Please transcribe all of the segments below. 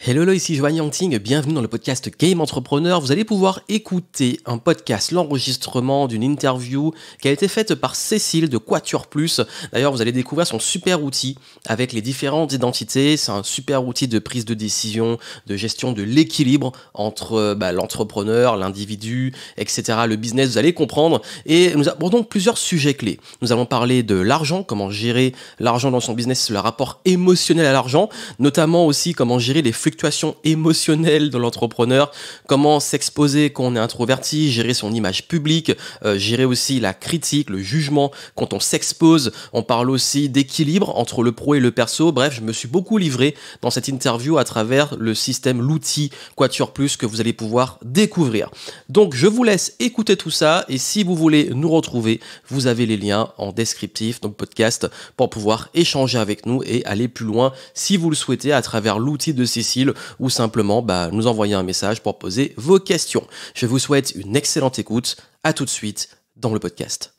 Hello, ici Joanne Yangting, bienvenue dans le podcast Game Entrepreneur. Vous allez pouvoir écouter un podcast, l'enregistrement d'une interview qui a été faite par Cécile de Quatuor Plus. D'ailleurs, vous allez découvrir son super outil avec les différentes identités. C'est un super outil de prise de décision, de gestion de l'équilibre entre l'entrepreneur, l'individu, etc., le business, vous allez comprendre. Et nous abordons plusieurs sujets clés. Nous allons parler de l'argent, comment gérer l'argent dans son business, le rapport émotionnel à l'argent, notamment aussi comment gérer les fluctuations émotionnelles de l'entrepreneur, comment s'exposer quand on est introverti, gérer son image publique, gérer aussi la critique, le jugement quand on s'expose. On parle aussi d'équilibre entre le pro et le perso. Bref, je me suis beaucoup livré dans cette interview à travers le système, l'outil Quatuor Plus que vous allez pouvoir découvrir. Donc, je vous laisse écouter tout ça et si vous voulez nous retrouver, vous avez les liens en descriptif, donc podcast, pour pouvoir échanger avec nous et aller plus loin si vous le souhaitez à travers l'outil de Cécile ou simplement nous envoyer un message pour poser vos questions. Je vous souhaite une excellente écoute. À tout de suite dans le podcast.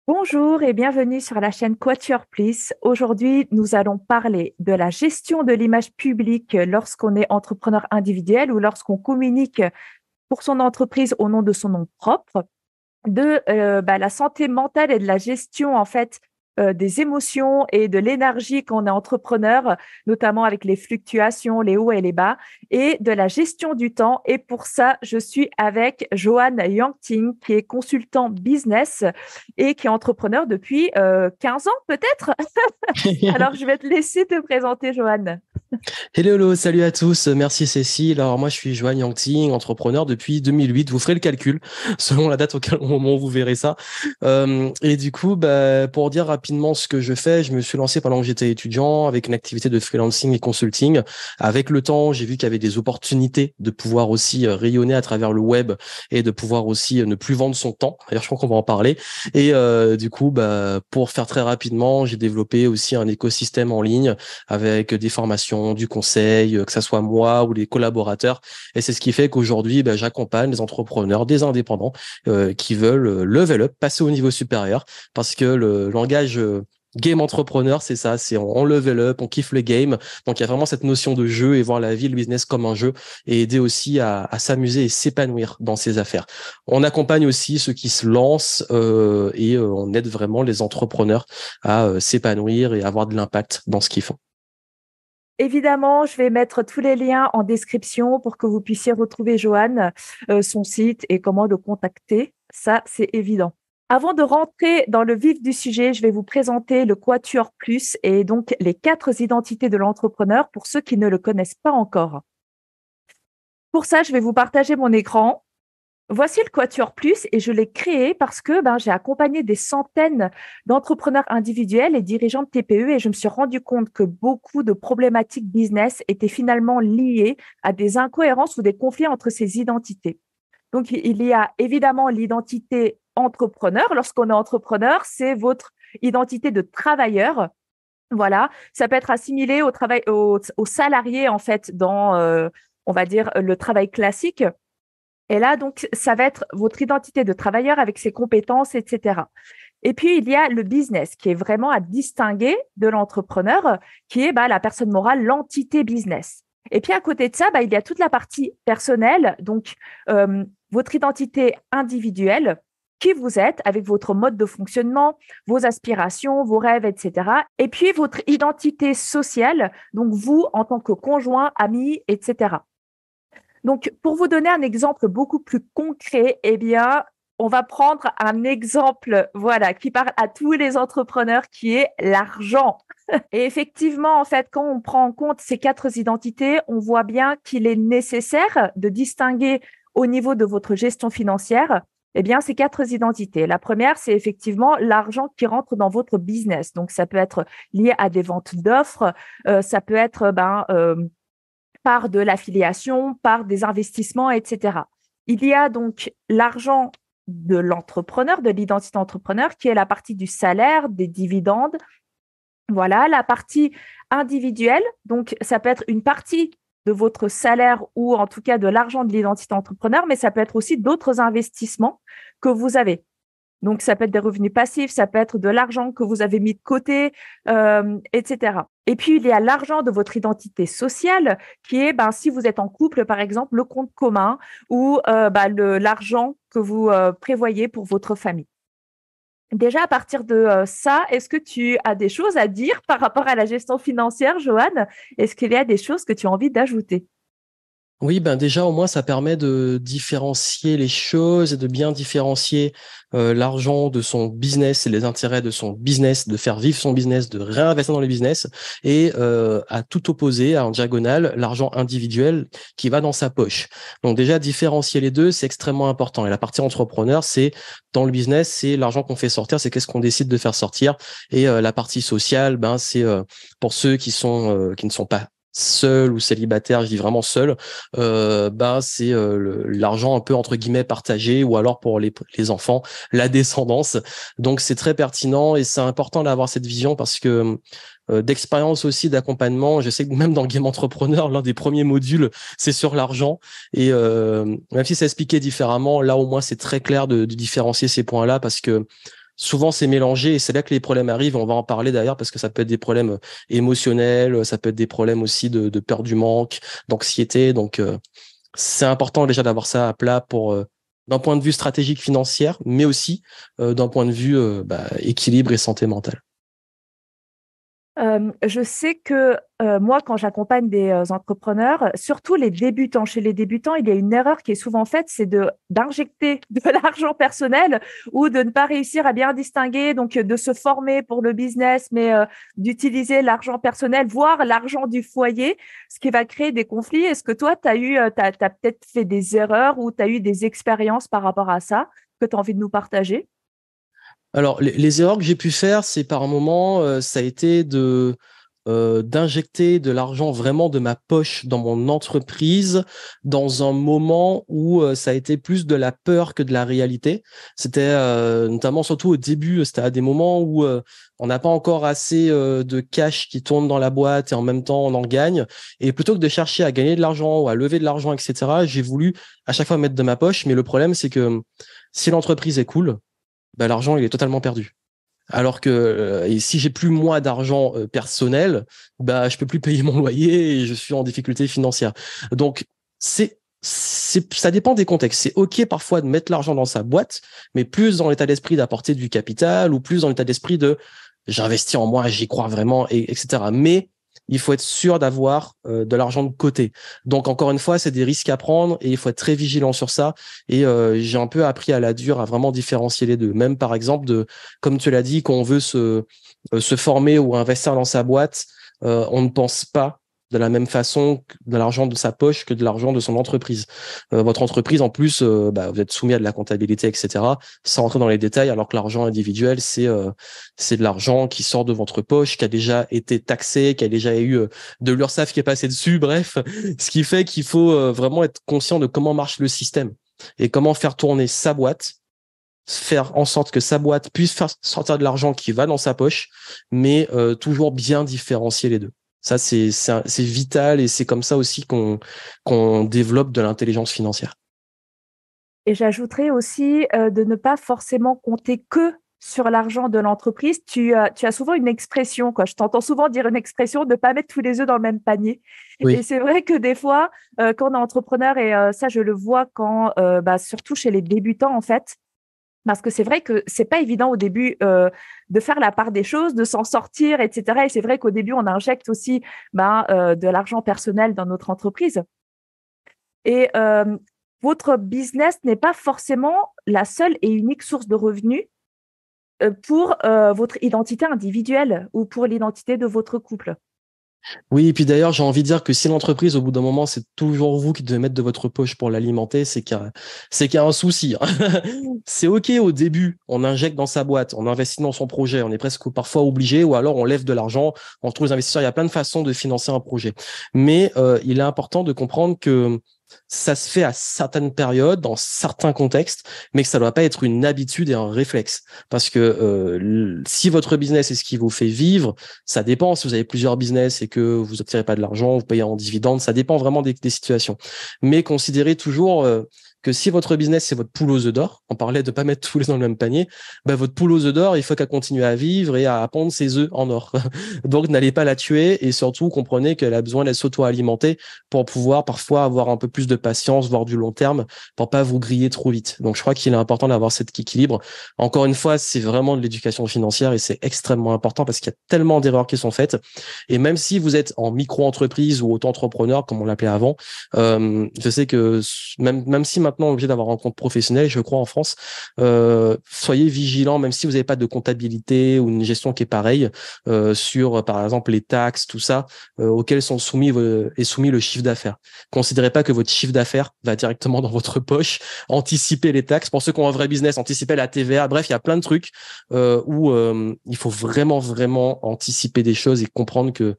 Bonjour et bienvenue sur la chaîne Quatuor Plus. Aujourd'hui, nous allons parler de la gestion de l'image publique lorsqu'on est entrepreneur individuel ou lorsqu'on communique pour son entreprise au nom de son nom propre, de la santé mentale et de la gestion en fait des émotions et de l'énergie quand on est entrepreneur, notamment avec les fluctuations, les hauts et les bas, et de la gestion du temps. Et pour ça, je suis avec Joanne Yangting, qui est consultant business et qui est entrepreneur depuis 15 ans peut-être. Alors, je vais te laisser te présenter, Joanne. Hello, salut à tous. Merci Cécile. Alors moi je suis Joanne Yangting, entrepreneur depuis 2008. Vous ferez le calcul selon la date au moment où vous verrez ça. Et du coup, pour dire rapidement ce que je fais, je me suis lancé pendant que j'étais étudiant avec une activité de freelancing et consulting. Avec le temps, j'ai vu qu'il y avait des opportunités de pouvoir aussi rayonner à travers le web et de pouvoir aussi ne plus vendre son temps. D'ailleurs, je crois qu'on va en parler. Et du coup, pour faire très rapidement, j'ai développé aussi un écosystème en ligne avec des formations, du conseil, que ça soit moi ou les collaborateurs. Et c'est ce qui fait qu'aujourd'hui, j'accompagne les entrepreneurs, des indépendants qui veulent level up, passer au niveau supérieur, parce que le langage game entrepreneur, c'est ça, c'est on level up, on kiffe le game. Donc il y a vraiment cette notion de jeu et voir la vie, le business comme un jeu et aider aussi à s'amuser et s'épanouir dans ses affaires. On accompagne aussi ceux qui se lancent et on aide vraiment les entrepreneurs à s'épanouir et avoir de l'impact dans ce qu'ils font. Évidemment, je vais mettre tous les liens en description pour que vous puissiez retrouver Joanne, son site et comment le contacter. Ça, c'est évident. Avant de rentrer dans le vif du sujet, je vais vous présenter le Quatuor Plus et donc les 4 identités de l'entrepreneur pour ceux qui ne le connaissent pas encore. Pour ça, je vais vous partager mon écran. Voici le Quatuor Plus et je l'ai créé parce que j'ai accompagné des centaines d'entrepreneurs individuels et dirigeants de TPE et je me suis rendu compte que beaucoup de problématiques business étaient finalement liées à des incohérences ou des conflits entre ces identités. Donc, il y a évidemment l'identité entrepreneur. Lorsqu'on est entrepreneur, c'est votre identité de travailleur. Voilà, ça peut être assimilé au travail, au salarié en fait dans, on va dire, le travail classique. Et là, donc, ça va être votre identité de travailleur avec ses compétences, etc. Et puis, il y a le business qui est vraiment à distinguer de l'entrepreneur, qui est la personne morale, l'entité business. Et puis, à côté de ça, il y a toute la partie personnelle, donc votre identité individuelle, qui vous êtes avec votre mode de fonctionnement, vos aspirations, vos rêves, etc. Et puis, votre identité sociale, donc vous en tant que conjoint, ami, etc. Donc, pour vous donner un exemple beaucoup plus concret, on va prendre un exemple, qui parle à tous les entrepreneurs, qui est l'argent. Et effectivement, en fait, quand on prend en compte ces 4 identités, on voit bien qu'il est nécessaire de distinguer au niveau de votre gestion financière, ces 4 identités. La première, c'est effectivement l'argent qui rentre dans votre business. Donc, ça peut être lié à des ventes d'offres, ça peut être par de l'affiliation, par des investissements, etc. Il y a donc l'argent de l'entrepreneur, de l'identité entrepreneur, qui est la partie du salaire, des dividendes. Voilà, la partie individuelle, donc ça peut être une partie de votre salaire ou en tout cas de l'argent de l'identité entrepreneur, mais ça peut être aussi d'autres investissements que vous avez. Donc, ça peut être des revenus passifs, ça peut être de l'argent que vous avez mis de côté, etc. Et puis, il y a l'argent de votre identité sociale qui est, si vous êtes en couple, par exemple, le compte commun ou l'argent que vous prévoyez pour votre famille. Déjà, à partir de ça, est-ce que tu as des choses à dire par rapport à la gestion financière, Joanne? Est-ce qu'il y a des choses que tu as envie d'ajouter? Oui, déjà au moins ça permet de différencier les choses et de bien différencier l'argent de son business et les intérêts de son business, de faire vivre son business, de réinvestir dans le business et à tout opposé, en diagonale, l'argent individuel qui va dans sa poche. Donc déjà différencier les deux, c'est extrêmement important. Et la partie entrepreneur, c'est dans le business, c'est l'argent qu'on fait sortir, c'est qu'est-ce qu'on décide de faire sortir. Et la partie sociale, c'est pour ceux qui ne sont pas seul ou célibataire, je dis vraiment seul, c'est l'argent un peu entre guillemets partagé ou alors pour les enfants, la descendance. Donc c'est très pertinent et c'est important d'avoir cette vision parce que d'expérience aussi d'accompagnement, je sais que même dans le Game Entrepreneur, l'un des premiers modules, c'est sur l'argent et même si c'est expliqué différemment, là au moins c'est très clair de différencier ces points-là parce que souvent c'est mélangé et c'est là que les problèmes arrivent. On va en parler d'ailleurs parce que ça peut être des problèmes émotionnels, ça peut être des problèmes aussi de peur du manque, d'anxiété. Donc c'est important déjà d'avoir ça à plat pour d'un point de vue stratégique financière, mais aussi d'un point de vue équilibre et santé mentale. Je sais que, moi, quand j'accompagne des, entrepreneurs, surtout les débutants, chez les débutants, il y a une erreur qui est souvent faite, c'est d'injecter de l'argent personnel ou de ne pas réussir à bien distinguer, donc de se former pour le business, mais d'utiliser l'argent personnel, voire l'argent du foyer, ce qui va créer des conflits. Est-ce que toi, tu as eu, tu peut-être fait des erreurs ou tu as eu des expériences par rapport à ça, que tu as envie de nous partager? Alors, les erreurs que j'ai pu faire, c'est par moment, ça a été d'injecter de l'argent vraiment de ma poche dans mon entreprise dans un moment où ça a été plus de la peur que de la réalité. C'était notamment surtout au début, c'était à des moments où on n'a pas encore assez de cash qui tourne dans la boîte et en même temps on en gagne. Et plutôt que de chercher à gagner de l'argent ou à lever de l'argent, etc., j'ai voulu à chaque fois mettre de ma poche. Mais le problème, c'est que si l'entreprise est cool, l'argent il est totalement perdu. Alors que et si j'ai plus moi d'argent personnel, je peux plus payer mon loyer et je suis en difficulté financière. Donc ça dépend des contextes. C'est OK parfois de mettre l'argent dans sa boîte, mais plus dans l'état d'esprit d'apporter du capital ou plus dans l'état d'esprit de j'investis en moi, j'y crois vraiment, etc. Mais il faut être sûr d'avoir de l'argent de côté. Donc, encore une fois, c'est des risques à prendre et il faut être très vigilant sur ça. Et j'ai un peu appris à la dure à vraiment différencier les deux. Même, par exemple, comme tu l'as dit, quand on veut se former ou investir dans sa boîte, on ne pense pas de la même façon de l'argent de sa poche que de l'argent de son entreprise. Votre entreprise, en plus, vous êtes soumis à de la comptabilité, etc., sans rentrer dans les détails, alors que l'argent individuel, c'est de l'argent qui sort de votre poche, qui a déjà été taxé, qui a déjà eu de l'URSSAF qui est passé dessus, bref, ce qui fait qu'il faut vraiment être conscient de comment marche le système et comment faire tourner sa boîte, faire en sorte que sa boîte puisse faire sortir de l'argent qui va dans sa poche, mais toujours bien différencier les deux. Ça, c'est vital et c'est comme ça aussi qu'on développe de l'intelligence financière. Et j'ajouterais aussi de ne pas forcément compter que sur l'argent de l'entreprise. Tu as souvent une expression, quoi. Je t'entends souvent dire une expression, de ne pas mettre tous les œufs dans le même panier. Et Oui. c'est vrai que des fois, quand on est entrepreneur, et ça, je le vois surtout chez les débutants, en fait, parce que c'est vrai que c'est pas évident au début de faire la part des choses, de s'en sortir, etc. Et c'est vrai qu'au début, on injecte aussi de l'argent personnel dans notre entreprise. Et votre business n'est pas forcément la seule et unique source de revenus pour votre identité individuelle ou pour l'identité de votre couple. Oui, et puis d'ailleurs, j'ai envie de dire que si l'entreprise, au bout d'un moment, c'est toujours vous qui devez mettre de votre poche pour l'alimenter, c'est qu'il y a un souci. C'est OK au début, on injecte dans sa boîte, on investit dans son projet, on est presque parfois obligé, ou alors on lève de l'argent, on trouve les investisseurs, il y a plein de façons de financer un projet. Mais il est important de comprendre que ça se fait à certaines périodes, dans certains contextes, mais que ça ne doit pas être une habitude et un réflexe. Parce que si votre business est ce qui vous fait vivre, ça dépend. Si vous avez plusieurs business et que vous n'obtenez pas de l'argent, vous payez en dividendes, ça dépend vraiment des situations. Mais considérez toujours que si votre business, c'est votre poule aux œufs d'or, on parlait de pas mettre tous les dans le même panier, bah, votre poule aux œufs d'or, il faut qu'elle continue à vivre et à pondre ses œufs en or. Donc, n'allez pas la tuer et surtout, comprenez qu'elle a besoin d'être s'auto-alimenter pour pouvoir parfois avoir un peu plus de patience, voire du long terme, pour pas vous griller trop vite. Donc, je crois qu'il est important d'avoir cet équilibre. Encore une fois, c'est vraiment de l'éducation financière et c'est extrêmement important parce qu'il y a tellement d'erreurs qui sont faites. Et même si vous êtes en micro-entreprise ou auto-entrepreneur, comme on l'appelait avant, je sais que même si maintenant on est obligé d'avoir un compte professionnel, je crois en France, soyez vigilants, même si vous n'avez pas de comptabilité ou une gestion qui est pareille, sur par exemple les taxes, tout ça, auxquelles est soumis le chiffre d'affaires. Considérez pas que votre chiffre d'affaires va directement dans votre poche. Anticipez les taxes. Pour ceux qui ont un vrai business, anticipez la TVA. Bref, il y a plein de trucs où il faut vraiment anticiper des choses et comprendre que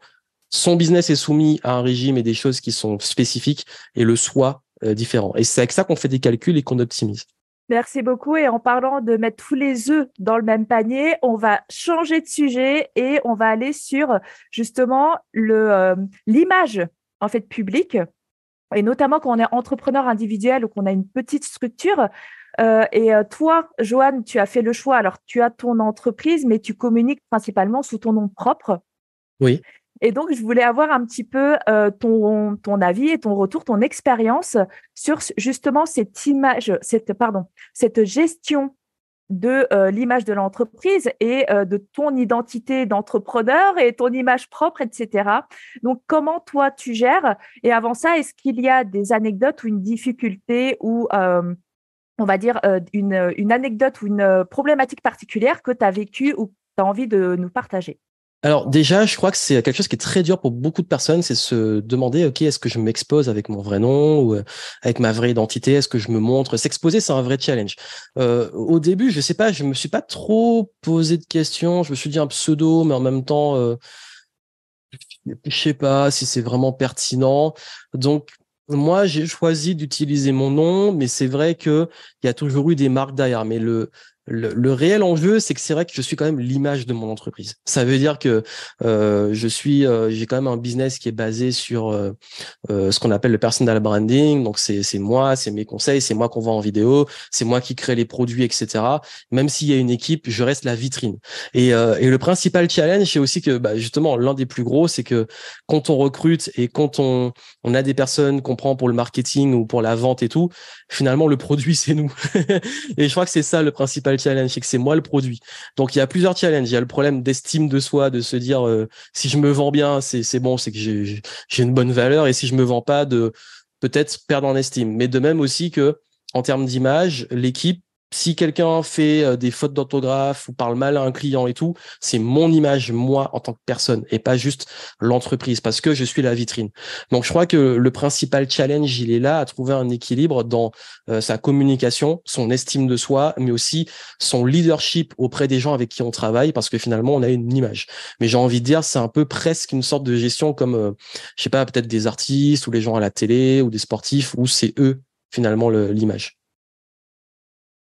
son business est soumis à un régime et des choses qui sont spécifiques et le soit différent. Et c'est avec ça qu'on fait des calculs et qu'on optimise. Merci beaucoup. Et en parlant de mettre tous les œufs dans le même panier, on va changer de sujet et on va aller sur justement l'image en fait publique. Et notamment quand on est entrepreneur individuel ou qu'on a une petite structure. Toi, Joanne, tu as fait le choix. Alors, tu as ton entreprise, mais tu communiques principalement sous ton nom propre. Oui. Et donc, je voulais avoir un petit peu ton avis et ton retour, ton expérience sur justement cette gestion de l'image de l'entreprise et de ton identité d'entrepreneur et ton image propre, etc. Donc, comment toi, tu gères? Et avant ça, est-ce qu'il y a des anecdotes ou une difficulté ou, on va dire, une anecdote ou une problématique particulière que tu as vécue ou que tu as envie de nous partager? Alors déjà, je crois que c'est quelque chose qui est très dur pour beaucoup de personnes, c'est se demander, ok, est-ce que je m'expose avec mon vrai nom ou avec ma vraie identité? Est-ce que je me montre? S'exposer, c'est un vrai challenge. Au début, je sais pas, je me suis pas trop posé de questions. Je me suis dit un pseudo, mais en même temps, je sais pas si c'est vraiment pertinent. Donc moi, j'ai choisi d'utiliser mon nom, mais c'est vrai que il y a toujours eu des marques derrière. Mais le réel enjeu, c'est que c'est vrai que je suis quand même l'image de mon entreprise. Ça veut dire que j'ai quand même un business qui est basé sur ce qu'on appelle le personal branding. Donc c'est moi, c'est mes conseils, c'est moi qu'on voit en vidéo, c'est moi qui crée les produits, etc. Même s'il y a une équipe, je reste la vitrine. Et le principal challenge, c'est aussi que justement l'un des plus gros, c'est que quand on recrute et quand on a des personnes qu'on prend pour le marketing ou pour la vente et tout, finalement le produit c'est nous. Et je crois que c'est ça le principal challenge, c'est que c'est moi le produit. Donc il y a plusieurs challenges. Il y a le problème d'estime de soi, de se dire si je me vends bien, c'est bon, c'est que j'ai une bonne valeur, et si je me vends pas, de peut-être perdre en estime. Mais de même aussi que en termes d'image, l'équipe, si quelqu'un fait des fautes d'orthographe ou parle mal à un client et tout, c'est mon image, moi, en tant que personne, et pas juste l'entreprise, parce que je suis la vitrine. Donc, je crois que le principal challenge, il est là, à trouver un équilibre dans sa communication, son estime de soi, mais aussi son leadership auprès des gens avec qui on travaille, parce que finalement, on a une image. Mais j'ai envie de dire, c'est un peu presque une sorte de gestion comme, je sais pas, peut-être des artistes ou les gens à la télé ou des sportifs, où c'est eux, finalement, l'image.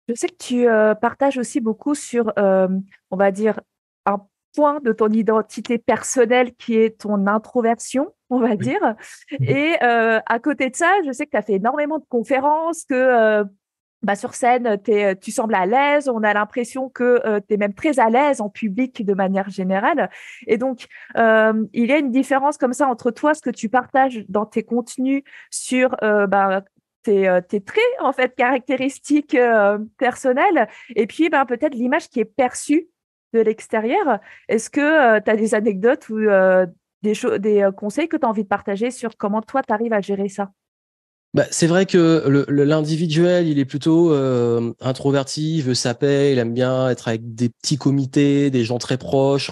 Je sais que tu partages aussi beaucoup sur, on va dire, un point de ton identité personnelle qui est ton introversion, on va Oui. dire. Mhm. Et à côté de ça, je sais que tu as fait énormément de conférences, que sur scène, tu sembles à l'aise. On a l'impression que tu es même très à l'aise en public de manière générale. Et donc, il y a une différence comme ça entre toi, ce que tu partages dans tes contenus sur tes traits en fait caractéristiques personnelles, et puis peut-être l'image qui est perçue de l'extérieur. Est-ce que tu as des anecdotes ou des conseils que tu as envie de partager sur comment toi tu arrives à gérer ça? C'est vrai que l'individuel, il est plutôt introverti, il veut sa paix, il aime bien être avec des petits comités, des gens très proches.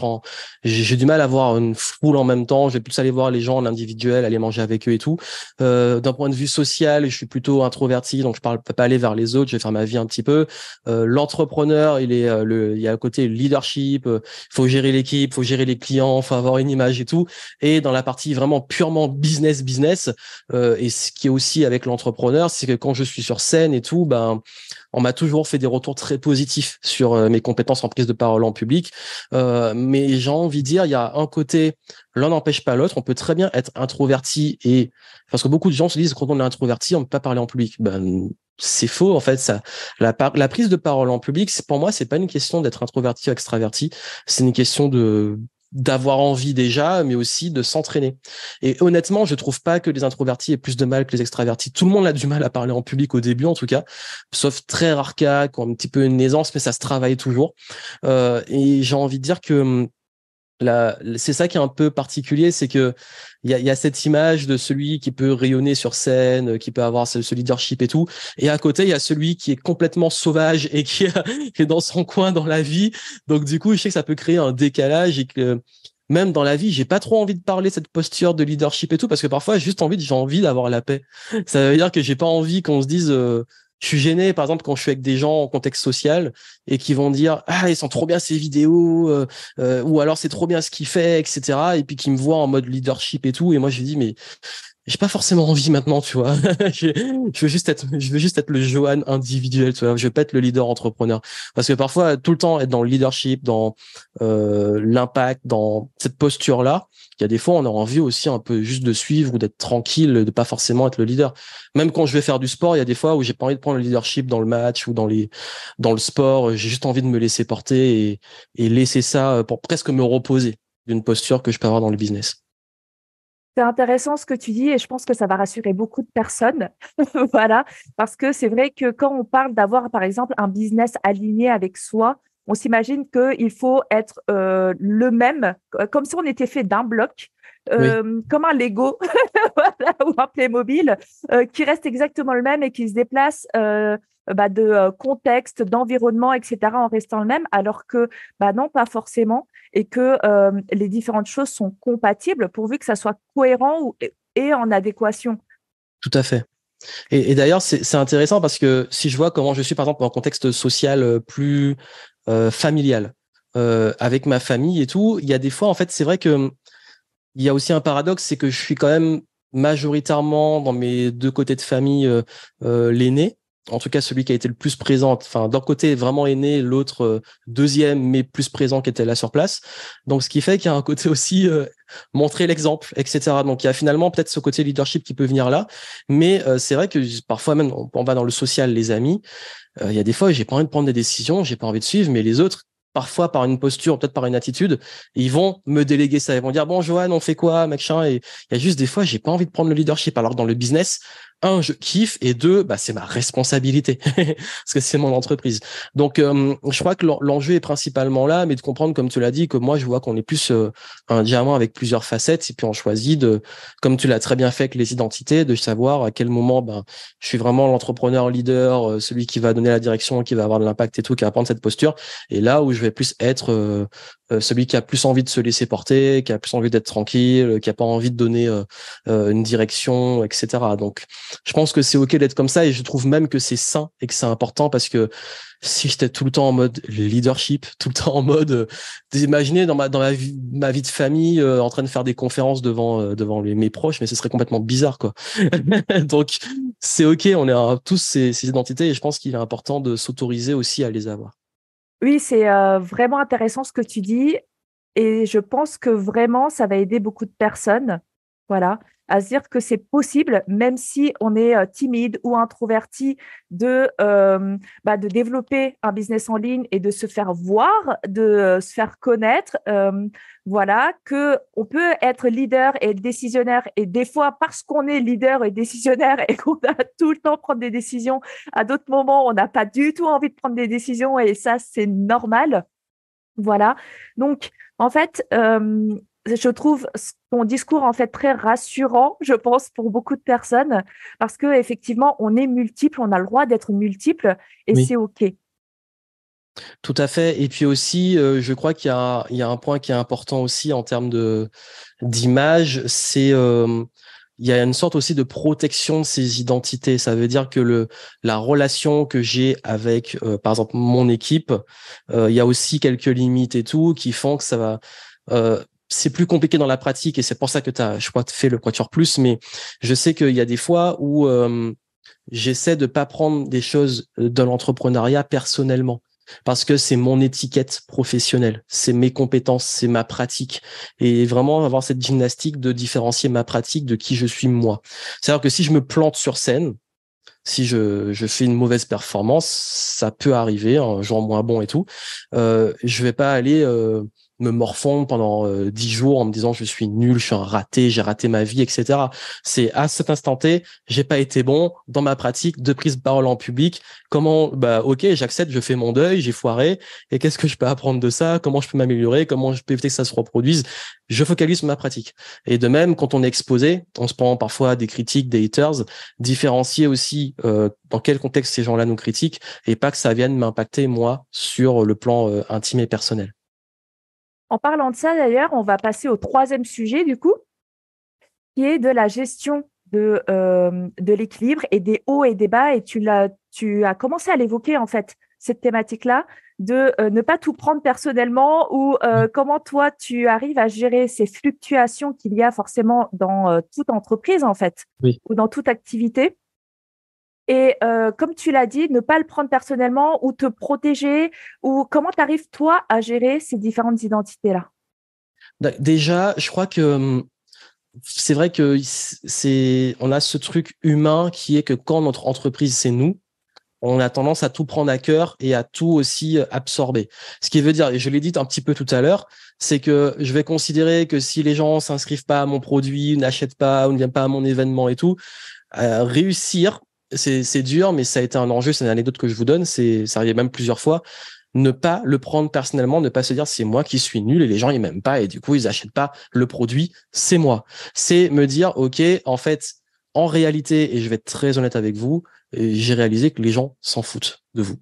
J'ai du mal à voir une foule en même temps. Je vais plus aller voir les gens en individuel, aller manger avec eux et tout. D'un point de vue social, je suis plutôt introverti, donc je peux pas aller vers les autres. Je vais faire ma vie un petit peu. L'entrepreneur, il y a à côté le leadership. Faut gérer l'équipe, faut gérer les clients, faut avoir une image et tout. Et dans la partie vraiment purement business. Et ce qui est aussi avec l'entrepreneur, c'est que quand je suis sur scène et tout, on m'a toujours fait des retours très positifs sur mes compétences en prise de parole en public. Mais j'ai envie de dire, il y a un côté, l'un n'empêche pas l'autre. On peut très bien être introverti, et parce que beaucoup de gens se disent, quand on est introverti, on ne peut pas parler en public. c'est faux. En fait, la prise de parole en public, pour moi, c'est pas une question d'être introverti ou extraverti. C'est une question d'avoir envie déjà, mais aussi de s'entraîner. Et honnêtement, je trouve pas que les introvertis aient plus de mal que les extravertis. Tout le monde a du mal à parler en public au début, en tout cas, sauf très rares cas qui ont un petit peu une aisance, mais ça se travaille toujours. Et j'ai envie de dire que c'est ça qui est un peu particulier, c'est que il y a cette image de celui qui peut rayonner sur scène, qui peut avoir ce leadership et tout, et à côté il y a celui qui est complètement sauvage et qui est dans son coin dans la vie. Donc du coup, je sais que ça peut créer un décalage et que même dans la vie, j'ai pas trop envie de parler cette posture de leadership et tout parce que parfois j'ai envie d'avoir la paix. Ça veut dire que j'ai pas envie qu'on se dise je suis gêné, par exemple, quand je suis avec des gens en contexte social et qui vont dire ah ils sont trop bien ces vidéos ou alors c'est trop bien ce qu'il fait, etc. Et puis qui me voient en mode leadership et tout. Et moi je dis mais j'ai pas forcément envie maintenant, tu vois. Je veux juste être le Johan individuel, tu vois. Je veux pas être le leader entrepreneur. Parce que parfois, tout le temps, être dans le leadership, dans l'impact, dans cette posture-là, il y a des fois, on a envie aussi un peu juste de suivre ou d'être tranquille, de pas forcément être le leader. Même quand je vais faire du sport, il y a des fois où j'ai pas envie de prendre le leadership dans le match ou dans le sport. J'ai juste envie de me laisser porter et laisser ça pour presque me reposer d'une posture que je peux avoir dans le business. C'est intéressant ce que tu dis et je pense que ça va rassurer beaucoup de personnes. Voilà, parce que c'est vrai que quand on parle d'avoir, par exemple, un business aligné avec soi, on s'imagine qu'il faut être le même, comme si on était fait d'un bloc, Oui, comme un Lego voilà, ou un Playmobil, qui reste exactement le même et qui se déplace de contexte, d'environnement, etc., en restant le même, alors que non, pas forcément et que les différentes choses sont compatibles pourvu que ça soit cohérent et en adéquation. tout à fait. Et d'ailleurs, c'est intéressant parce que si je vois comment je suis, par exemple, dans un contexte social plus familial, avec ma famille et tout, il y a des fois, en fait, c'est vrai que il y a aussi un paradoxe, c'est que je suis quand même majoritairement dans mes deux côtés de famille l'aîné. En tout cas, celui qui a été le plus présent. Enfin, d'un côté vraiment aîné, l'autre deuxième, mais plus présent qui était là sur place. Donc, ce qui fait qu'il y a un côté aussi montrer l'exemple, etc. Donc, il y a finalement peut-être ce côté leadership qui peut venir là. Mais c'est vrai que parfois même, on va dans le social, les amis, il y a des fois, j'ai pas envie de prendre des décisions, j'ai pas envie de suivre, mais les autres, parfois par une posture, peut-être par une attitude, ils vont me déléguer ça. Ils vont dire, bon, Johan, on fait quoi, machin. Et il y a juste des fois, j'ai pas envie de prendre le leadership. Alors que dans le business, un, je kiffe, et deux, bah, c'est ma responsabilité. Parce que c'est mon entreprise. Donc, je crois que l'enjeu est principalement là, mais de comprendre, comme tu l'as dit, que moi, je vois qu'on est plus un diamant avec plusieurs facettes, et puis on choisit de, comme tu l'as très bien fait avec les identités, de savoir à quel moment, ben, je suis vraiment l'entrepreneur leader, celui qui va donner la direction, qui va avoir de l'impact et tout, qui va prendre cette posture. Et là où je vais plus être celui qui a plus envie de se laisser porter, qui a plus envie d'être tranquille, qui a pas envie de donner une direction, etc. Donc, je pense que c'est ok d'être comme ça et je trouve même que c'est sain et que c'est important parce que si j'étais tout le temps en mode leadership, tout le temps en mode, imaginez ma vie de famille en train de faire des conférences devant mes proches, mais ce serait complètement bizarre quoi. Donc c'est ok, on a tous ces identités et je pense qu'il est important de s'autoriser aussi à les avoir. Oui, c'est vraiment intéressant ce que tu dis et je pense que vraiment ça va aider beaucoup de personnes, voilà, à se dire que c'est possible, même si on est timide ou introverti, de développer un business en ligne et de se faire voir, de se faire connaître. Voilà, que on peut être leader et décisionnaire et des fois parce qu'on est leader et décisionnaire et qu'on a tout le temps prendre des décisions, à d'autres moments on n'a pas du tout envie de prendre des décisions et ça c'est normal. Voilà. Donc, en fait, je trouve ton discours en fait très rassurant, je pense, pour beaucoup de personnes, parce que effectivement, on est multiple, on a le droit d'être multiple, et Oui. c'est OK. Tout à fait. Et puis aussi, je crois qu'il y a un point qui est important aussi en termes d'image, c'est il y a une sorte aussi de protection de ces identités. Ça veut dire que la relation que j'ai avec, par exemple, mon équipe, il y a aussi quelques limites et tout qui font que ça va. C'est plus compliqué dans la pratique et c'est pour ça que tu as, je crois, fait le Quatuor Plus. Mais je sais qu'il y a des fois où j'essaie de pas prendre des choses de l'entrepreneuriat personnellement parce que c'est mon étiquette professionnelle, c'est mes compétences, c'est ma pratique et vraiment avoir cette gymnastique de différencier ma pratique de qui je suis moi. C'est-à-dire que si je me plante sur scène, Si je fais une mauvaise performance, ça peut arriver, un jour moins bon et tout. Je vais pas aller me morfondre pendant 10 jours en me disant je suis nul, je suis un raté, j'ai raté ma vie, etc. C'est à cet instant T, j'ai pas été bon dans ma pratique de prise de parole en public. Comment, bah ok, j'accepte, je fais mon deuil, j'ai foiré. Et qu'est-ce que je peux apprendre de ça? Comment je peux m'améliorer? Comment je peux éviter que ça se reproduise? Je focalise sur ma pratique. Et de même, quand on est exposé, on se prend parfois des critiques, des haters, différencier aussi dans quel contexte ces gens-là nous critiquent et pas que ça vienne m'impacter moi sur le plan intime et personnel. En parlant de ça, d'ailleurs, on va passer au troisième sujet, du coup, qui est de la gestion de l'équilibre et des hauts et des bas. Et tu as commencé à l'évoquer, en fait, cette thématique-là, de ne pas tout prendre personnellement ou comment toi, tu arrives à gérer ces fluctuations qu'il y a forcément dans toute entreprise, en fait, Oui. ou dans toute activité. Et comme tu l'as dit, ne pas le prendre personnellement ou te protéger, ou comment tu arrives, toi, à gérer ces différentes identités-là? Déjà, je crois que c'est vrai que on a ce truc humain qui est que quand notre entreprise, c'est nous, on a tendance à tout prendre à cœur et à tout aussi absorber. Ce qui veut dire, et je l'ai dit un petit peu tout à l'heure, c'est que je vais considérer que si les gens s'inscrivent pas à mon produit, n'achètent pas ou ne viennent pas à mon événement et tout, réussir, c'est dur, mais ça a été un enjeu, c'est une anecdote que je vous donne, ça arrive même plusieurs fois, ne pas le prendre personnellement, ne pas se dire c'est moi qui suis nul et les gens ils m'aiment pas et du coup ils achètent pas le produit, c'est moi. C'est me dire ok, en fait, en réalité, et je vais être très honnête avec vous, j'ai réalisé que les gens s'en foutent de vous.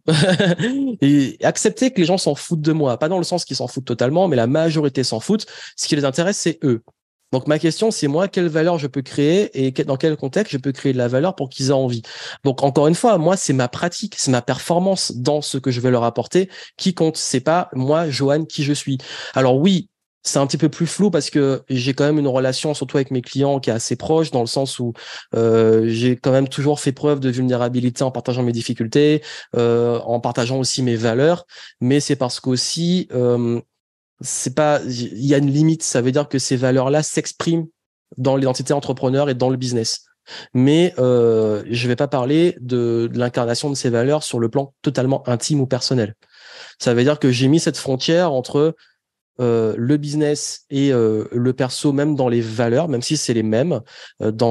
Et accepter que les gens s'en foutent de moi, pas dans le sens qu'ils s'en foutent totalement, mais la majorité s'en foutent. Ce qui les intéresse, c'est eux. Donc ma question, c'est moi, quelle valeur je peux créer et dans quel contexte je peux créer de la valeur pour qu'ils aient envie. Donc encore une fois, moi, c'est ma pratique, c'est ma performance dans ce que je vais leur apporter qui compte. C'est pas moi, Johan, qui je suis. Alors oui, c'est un petit peu plus flou parce que j'ai quand même une relation, surtout avec mes clients, qui est assez proche dans le sens où j'ai quand même toujours fait preuve de vulnérabilité en partageant mes difficultés, en partageant aussi mes valeurs. Mais c'est parce qu'aussi c'est pas, il y a une limite. Ça veut dire que ces valeurs-là s'expriment dans l'identité entrepreneur et dans le business. Mais je vais pas parler de l'incarnation de ces valeurs sur le plan totalement intime ou personnel. Ça veut dire que j'ai mis cette frontière entre le business et le perso, même dans les valeurs, même si c'est les mêmes,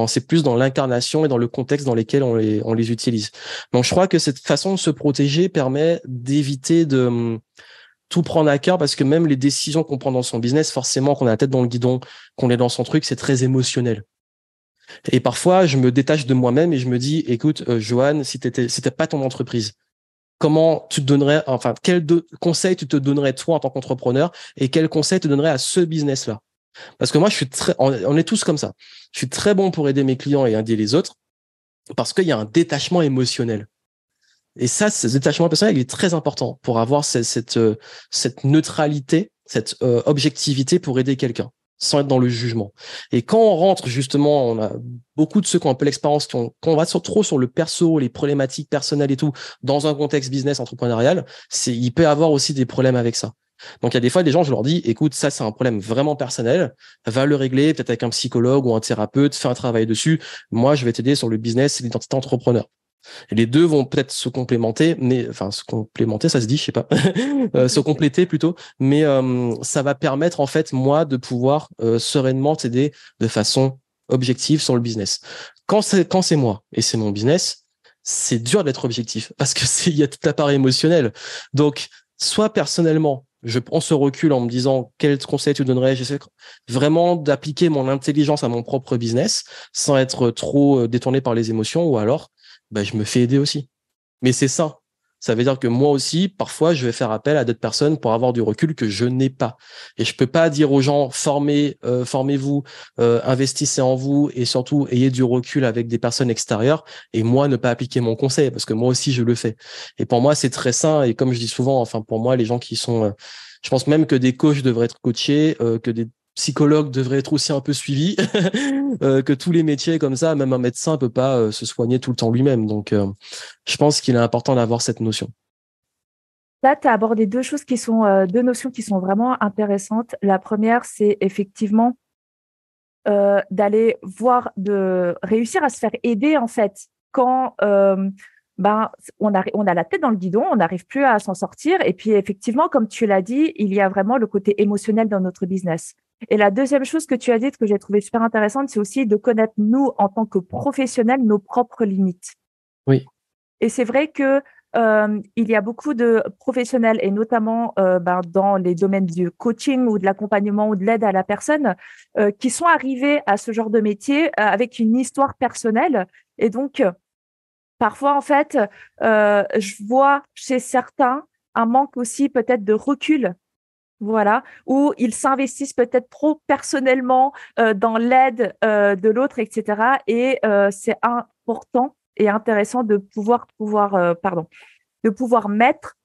c'est plus dans l'incarnation et dans le contexte dans lesquels on les utilise. Donc je crois que cette façon de se protéger permet d'éviter de tout prendre à cœur parce que même les décisions qu'on prend dans son business, forcément, qu'on a la tête dans le guidon, qu'on est dans son truc, c'est très émotionnel. Et parfois, je me détache de moi-même et je me dis, écoute, Johan, si c'était pas ton entreprise, comment tu te donnerais, enfin, quel conseil tu te donnerais toi en tant qu'entrepreneur et quel conseil tu donnerais à ce business-là? Parce que moi, on est tous comme ça. Je suis très bon pour aider mes clients et aider les autres parce qu'il y a un détachement émotionnel. Et ça, ce détachement personnel, il est très important pour avoir cette neutralité, cette objectivité pour aider quelqu'un, sans être dans le jugement. Et quand on rentre, justement, on a beaucoup de ceux qui ont un peu l'expérience, quand on va trop sur le perso, les problématiques personnelles et tout, dans un contexte business entrepreneurial, il peut y avoir aussi des problèmes avec ça. Donc, il y a des fois, des gens, je leur dis, écoute, ça, c'est un problème vraiment personnel, va le régler, peut-être avec un psychologue ou un thérapeute, fais un travail dessus. Moi, je vais t'aider sur le business et l'identité entrepreneur. Et les deux vont peut-être se complémenter, mais enfin se complémenter, ça se dit, je sais pas, se compléter plutôt. Mais ça va permettre en fait moi de pouvoir sereinement t'aider de façon objective sur le business. Quand c'est moi et c'est mon business, c'est dur d'être objectif parce que il y a toute la part émotionnelle. Donc soit personnellement, je prends ce recul en me disant quel conseil tu donnerais. J'essaie vraiment d'appliquer mon intelligence à mon propre business sans être trop détourné par les émotions ou alors je me fais aider aussi. Mais c'est ça. Ça veut dire que moi aussi, parfois, je vais faire appel à d'autres personnes pour avoir du recul que je n'ai pas. Et je peux pas dire aux gens, formez-vous, investissez en vous et surtout, ayez du recul avec des personnes extérieures et moi, ne pas appliquer mon conseil parce que moi aussi, je le fais. Et pour moi, c'est très sain. Et comme je dis souvent, enfin, pour moi, les gens qui sont, je pense même que des coachs devraient être coachés, que des psychologue devrait être aussi un peu suivi, que tous les métiers comme ça, même un médecin peut pas se soigner tout le temps lui-même. Donc, je pense qu'il est important d'avoir cette notion. Là, tu as abordé deux notions qui sont vraiment intéressantes. La première, c'est effectivement d'aller voir, de réussir à se faire aider, en fait, quand on a la tête dans le guidon, on n'arrive plus à s'en sortir. Et puis, effectivement, comme tu l'as dit, il y a vraiment le côté émotionnel dans notre business. Et la deuxième chose que tu as dite, que j'ai trouvé super intéressante, c'est aussi de connaître, nous, en tant que professionnels, nos propres limites. Oui. Et c'est vrai que il y a beaucoup de professionnels, et notamment dans les domaines du coaching ou de l'accompagnement ou de l'aide à la personne, qui sont arrivés à ce genre de métier avec une histoire personnelle. Et donc, parfois, en fait, je vois chez certains un manque aussi peut-être de recul, voilà, où ils s'investissent peut-être trop personnellement dans l'aide de l'autre, etc. Et c'est important et intéressant de pouvoir mettre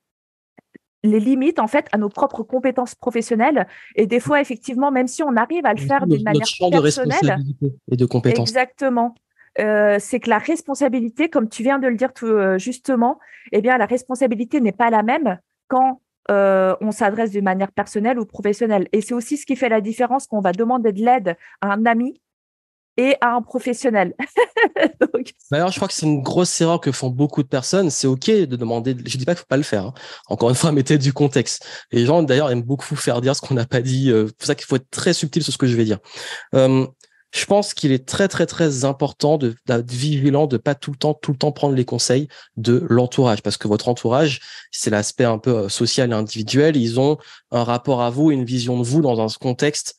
les limites en fait à nos propres compétences professionnelles. Et des fois, effectivement, même si on arrive à le faire d'une Notre manière champ de personnelle, responsabilité et de compétences. exactement. C'est que la responsabilité, comme tu viens de le dire justement, eh bien, la responsabilité n'est pas la même quand on s'adresse d'une manière personnelle ou professionnelle. Et c'est aussi ce qui fait la différence qu'on va demander de l'aide à un ami et à un professionnel. Donc, D'ailleurs, je crois que c'est une grosse erreur que font beaucoup de personnes. C'est OK de demander. Je dis pas qu'il faut pas le faire, hein. Encore une fois, mettez du contexte. Les gens, d'ailleurs, aiment beaucoup faire dire ce qu'on n'a pas dit. C'est pour ça qu'il faut être très subtil sur ce que je vais dire. Je pense qu'il est très, très, très important d'être vigilant, de pas tout le temps prendre les conseils de l'entourage. Parce que votre entourage, c'est l'aspect un peu social et individuel. Ils ont un rapport à vous, une vision de vous dans un contexte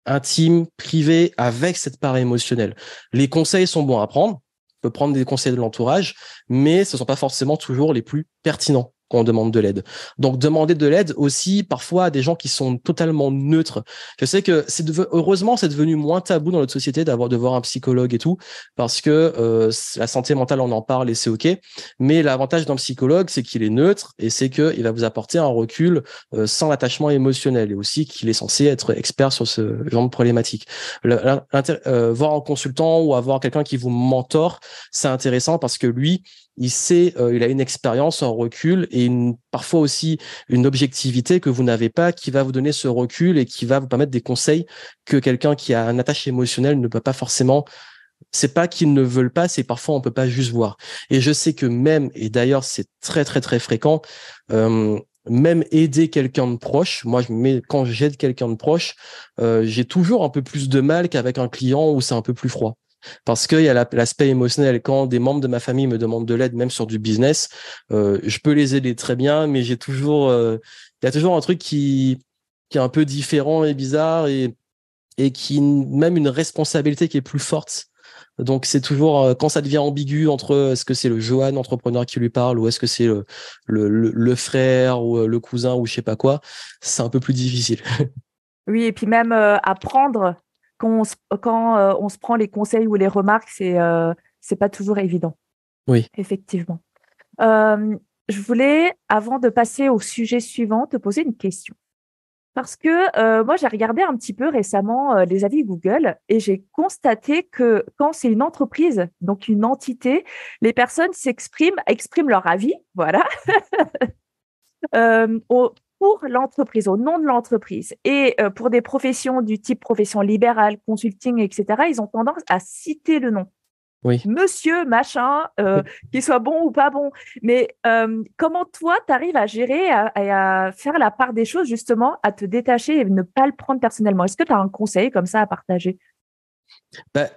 intime, privé, avec cette part émotionnelle. Les conseils sont bons à prendre. On peut prendre des conseils de l'entourage, mais ce ne sont pas forcément toujours les plus pertinents quand on demande de l'aide. Donc, demander de l'aide aussi, parfois, à des gens qui sont totalement neutres. Je sais que heureusement, c'est devenu moins tabou dans notre société de voir un psychologue et tout, parce que la santé mentale, on en parle et c'est OK. Mais l'avantage d'un psychologue, c'est qu'il est neutre et c'est qu'il va vous apporter un recul sans attachement émotionnel et aussi qu'il est censé être expert sur ce genre de problématique. Voir un consultant ou avoir quelqu'un qui vous mentore, c'est intéressant parce que lui, il sait, il a une expérience, un recul et parfois aussi une objectivité que vous n'avez pas, qui va vous donner ce recul et qui va vous permettre des conseils que quelqu'un qui a un attache émotionnelle ne peut pas forcément. C'est pas qu'ils ne veulent pas, c'est parfois on peut pas juste voir. Et je sais que même, et d'ailleurs c'est très très très fréquent, même aider quelqu'un de proche, quand j'aide quelqu'un de proche, j'ai toujours un peu plus de mal qu'avec un client où c'est un peu plus froid. Parce qu'il y a l'aspect émotionnel. Quand des membres de ma famille me demandent de l'aide, même sur du business, je peux les aider très bien, mais il y a toujours un truc qui est un peu différent et bizarre et qui même une responsabilité qui est plus forte. Donc c'est toujours quand ça devient ambigu entre est-ce que c'est le Johan entrepreneur qui lui parle ou est-ce que c'est le frère ou le cousin ou je sais pas quoi, c'est un peu plus difficile. oui, et puis même apprendre quand on se prend les conseils ou les remarques, c'est pas toujours évident, Oui. effectivement. Je voulais, avant de passer au sujet suivant, te poser une question. Parce que moi, j'ai regardé un petit peu récemment les avis Google et j'ai constaté que quand c'est une entreprise, donc une entité, les personnes expriment leur avis, voilà, pour l'entreprise, au nom de l'entreprise. Et pour des professions du type profession libérale, consulting, etc., ils ont tendance à citer le nom. Oui. Monsieur, machin, qu'il soit bon ou pas bon. Mais comment toi, tu arrives à gérer et à faire la part des choses, justement, à te détacher et ne pas le prendre personnellement? Est-ce que tu as un conseil comme ça à partager? Bah,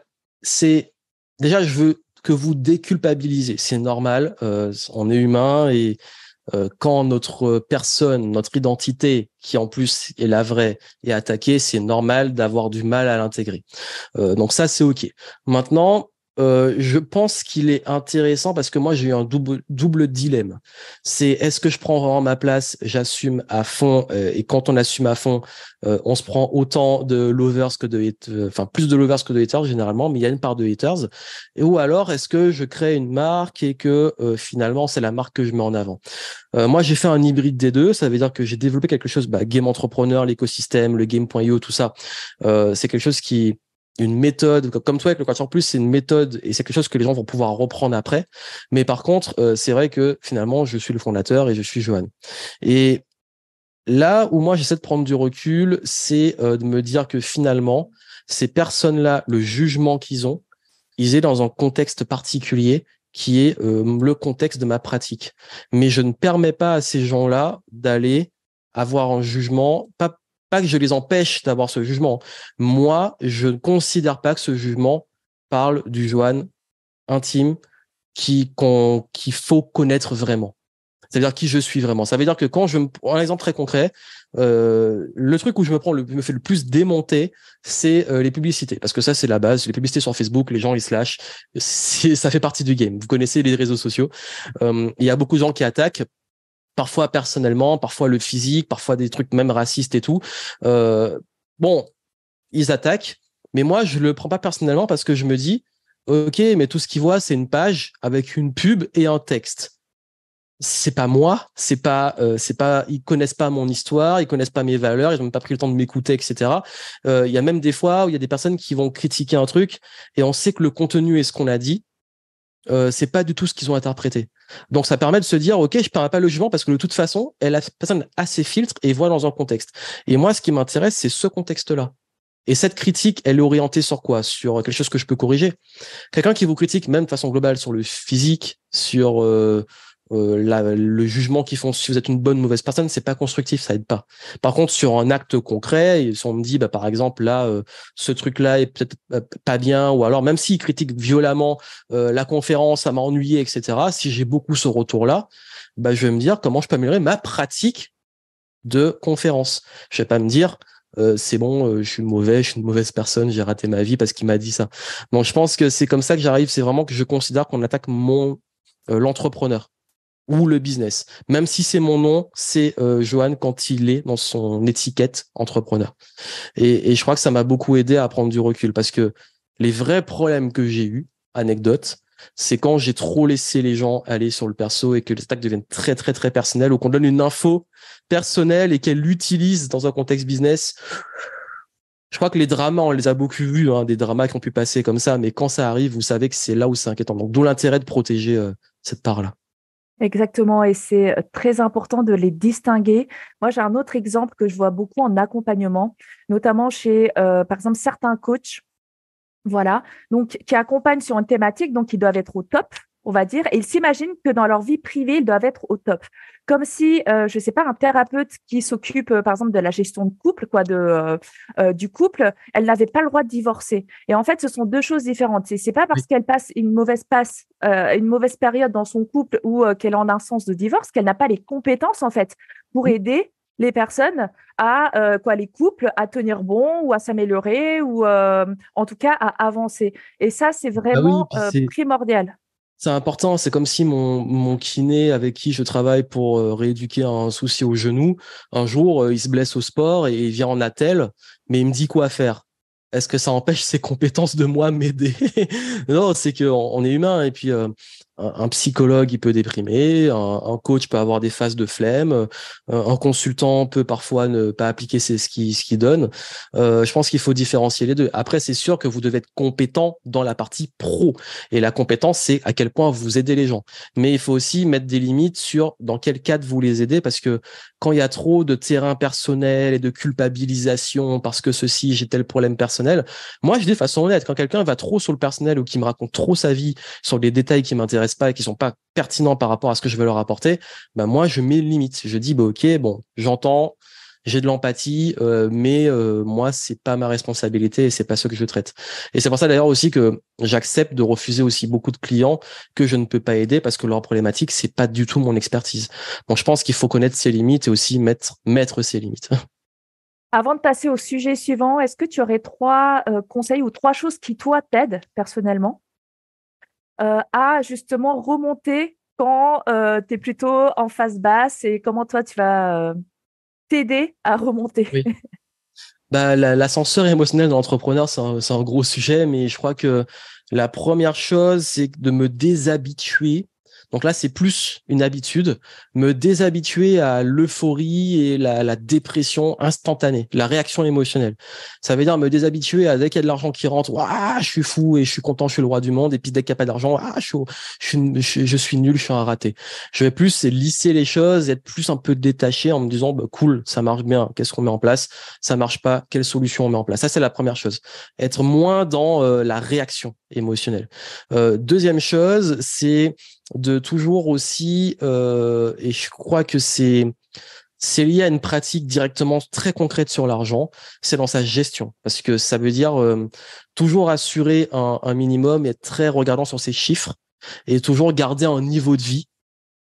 déjà, je veux que vous déculpabilisez. C'est normal, on est humain et quand notre personne, notre identité, qui en plus est la vraie, est attaquée, c'est normal d'avoir du mal à l'intégrer. Donc ça, c'est OK. Maintenant, je pense qu'il est intéressant parce que moi, j'ai eu un double dilemme. C'est est-ce que je prends vraiment ma place, j'assume à fond, et quand on assume à fond, on se prend autant de lovers que de haters, enfin plus de lovers que de haters généralement, mais il y a une part de haters. Ou alors, est-ce que je crée une marque et que finalement, c'est la marque que je mets en avant? Moi, j'ai fait un hybride des deux. Ça veut dire que j'ai développé quelque chose, Game Entrepreneur, l'écosystème, le Game.io, tout ça. C'est quelque chose une méthode, comme toi avec le Quatuor Plus, c'est une méthode et c'est quelque chose que les gens vont pouvoir reprendre après. Mais par contre, c'est vrai que finalement, je suis le fondateur et je suis Johan. Et là où moi, j'essaie de prendre du recul, c'est de me dire que finalement, ces personnes-là, le jugement qu'ils ont, ils est dans un contexte particulier qui est le contexte de ma pratique. Mais je ne permets pas à ces gens-là d'aller avoir un jugement, pas que je les empêche d'avoir ce jugement. Moi, je ne considère pas que ce jugement parle du Johan intime qu'il faut connaître vraiment. Ça veut dire qui je suis vraiment. Ça veut dire que quand je me prends un exemple très concret, le truc où me fait le plus démonter, c'est les publicités. Parce que ça, c'est la base. Les publicités sur Facebook, les gens, ils se lâchent. Ça fait partie du game. Vous connaissez les réseaux sociaux. Il y a beaucoup de gens qui attaquent. Parfois personnellement, parfois le physique, parfois des trucs même racistes et tout. Bon, ils attaquent. Mais moi, je le prends pas personnellement parce que je me dis, OK, mais tout ce qu'ils voient, c'est une page avec une pub et un texte. C'est pas moi, c'est pas, ils connaissent pas mon histoire, ils connaissent pas mes valeurs, ils ont même pas pris le temps de m'écouter, etc. Il y a même des fois où il y a des personnes qui vont critiquer un truc et on sait que le contenu et ce qu'on a dit, c'est pas du tout ce qu'ils ont interprété. Donc ça permet de se dire, ok, je perds pas le jugement parce que de toute façon, la personne a ses filtres et voit dans un contexte. Et moi, ce qui m'intéresse, c'est ce contexte-là. Et cette critique, elle est orientée sur quoi? Sur quelque chose que je peux corriger. Quelqu'un qui vous critique, même de façon globale, sur le physique, sur le jugement qu'ils font si vous êtes une bonne ou mauvaise personne, c'est pas constructif, ça aide pas. Par contre, sur un acte concret, si on me dit, bah, par exemple, là, ce truc-là est peut-être pas bien, ou alors même s'ils critiquent violemment la conférence, ça m'a ennuyé, etc. Si j'ai beaucoup ce retour-là, bah, je vais me dire comment je peux améliorer ma pratique de conférence. Je vais pas me dire c'est bon, je suis mauvais, je suis une mauvaise personne, j'ai raté ma vie parce qu'il m'a dit ça. Donc je pense que c'est comme ça que j'arrive, c'est vraiment que je considère qu'on attaque l'entrepreneur ou le business. Même si c'est mon nom, c'est Johan quand il est dans son étiquette entrepreneur. Et je crois que ça m'a beaucoup aidé à prendre du recul parce que les vrais problèmes que j'ai eus, anecdote, c'est quand j'ai trop laissé les gens aller sur le perso et que les stacks deviennent très, très, très personnels ou qu'on donne une info personnelle et qu'elle l'utilise dans un contexte business. Je crois que les dramas, on les a beaucoup vus, hein, des dramas qui ont pu passer comme ça, mais quand ça arrive, vous savez que c'est là où c'est inquiétant. Donc, d'où l'intérêt de protéger cette part-là. Exactement, et c'est très important de les distinguer. Moi, j'ai un autre exemple que je vois beaucoup en accompagnement, notamment chez, par exemple, certains coachs, voilà, donc qui accompagnent sur une thématique, donc ils doivent être au top, on va dire, et ils s'imaginent que dans leur vie privée, ils doivent être au top. Comme si, je sais pas, un thérapeute qui s'occupe, par exemple, de la gestion de couple, quoi, du couple, elle n'avait pas le droit de divorcer. Et en fait, ce sont deux choses différentes. C'est pas parce Oui. qu'elle passe une mauvaise période dans son couple ou qu'elle est en instance de divorce qu'elle n'a pas les compétences, en fait, pour aider les personnes les couples à tenir bon ou à s'améliorer ou en tout cas à avancer. Et ça, c'est Bah oui, vraiment puis primordial. c'est important. C'est comme si mon kiné avec qui je travaille pour rééduquer un souci au genou, un jour, il se blesse au sport et il vient en attelle, mais il me dit quoi faire. Est-ce que ça empêche ses compétences de moi m'aider? Non, c'est qu'on est humain et puis un psychologue, il peut déprimer, un coach peut avoir des phases de flemme, un consultant peut parfois ne pas appliquer ce qu'il donne. Je pense qu'il faut différencier les deux. Après, c'est sûr que vous devez être compétent dans la partie pro. Et la compétence, c'est à quel point vous aidez les gens. Mais il faut aussi mettre des limites sur dans quel cadre vous les aidez parce que quand il y a trop de terrain personnel et de culpabilisation parce que j'ai tel problème personnel, moi, je dis de façon honnête, quand quelqu'un va trop sur le personnel ou qui me raconte trop sa vie sur des détails qui m'intéressent pas et qui sont pas pertinents par rapport à ce que je veux leur apporter, bah moi, je mets une limite. Je dis, bah ok, bon, j'entends, j'ai de l'empathie, mais moi, c'est pas ma responsabilité et c'est pas ce que je traite. Et c'est pour ça d'ailleurs aussi que j'accepte de refuser aussi beaucoup de clients que je ne peux pas aider parce que leur problématique, c'est pas du tout mon expertise. Donc, je pense qu'il faut connaître ses limites et aussi mettre ses limites. Avant de passer au sujet suivant, est-ce que tu aurais trois conseils ou trois choses qui, toi, t'aident personnellement à justement remonter quand tu es plutôt en phase basse et comment toi, tu vas t'aider à remonter? Oui. Bah, l'ascenseur émotionnel de l'entrepreneur, c'est un gros sujet, mais je crois que la première chose, c'est de me déshabituer Donc là, c'est plus une habitude, me déshabituer à l'euphorie et la dépression instantanée, la réaction émotionnelle. Ça veut dire me déshabituer à dès qu'il y a de l'argent qui rentre, waouh, je suis fou et je suis content, je suis le roi du monde. Et puis dès qu'il n'y a pas d'argent, ah, je suis nul, je suis un raté. Je vais plus lisser les choses, être plus un peu détaché en me disant, bah, cool, ça marche bien, qu'est-ce qu'on met en place? Ça marche pas, quelle solution on met en place? Ça, c'est la première chose. Être moins dans la réaction émotionnelle. Deuxième chose, c'est de toujours aussi, et je crois que c'est lié à une pratique directement très concrète sur l'argent, c'est dans sa gestion. Parce que ça veut dire toujours assurer un minimum et être très regardant sur ses chiffres et toujours garder un niveau de vie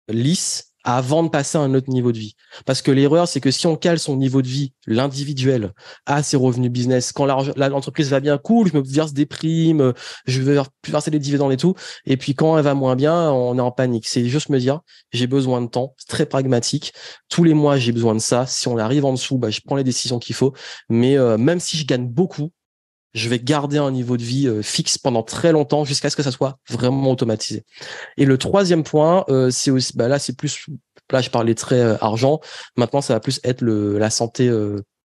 lisse avant de passer à un autre niveau de vie. Parce que l'erreur, c'est que si on cale son niveau de vie, l'individuel, à ses revenus business, quand l'entreprise va bien, cool, je me verse des primes, je vais plus verser des dividendes et tout. Et puis quand elle va moins bien, on est en panique. C'est juste me dire, j'ai besoin de temps, c'est très pragmatique. Tous les mois, j'ai besoin de ça. Si on arrive en dessous, bah, je prends les décisions qu'il faut. Mais même si je gagne beaucoup, je vais garder un niveau de vie fixe pendant très longtemps jusqu'à ce que ça soit vraiment automatisé. Et le troisième point, c'est aussi, bah là, c'est plus, là, je parlais très argent. Maintenant, ça va plus être la santé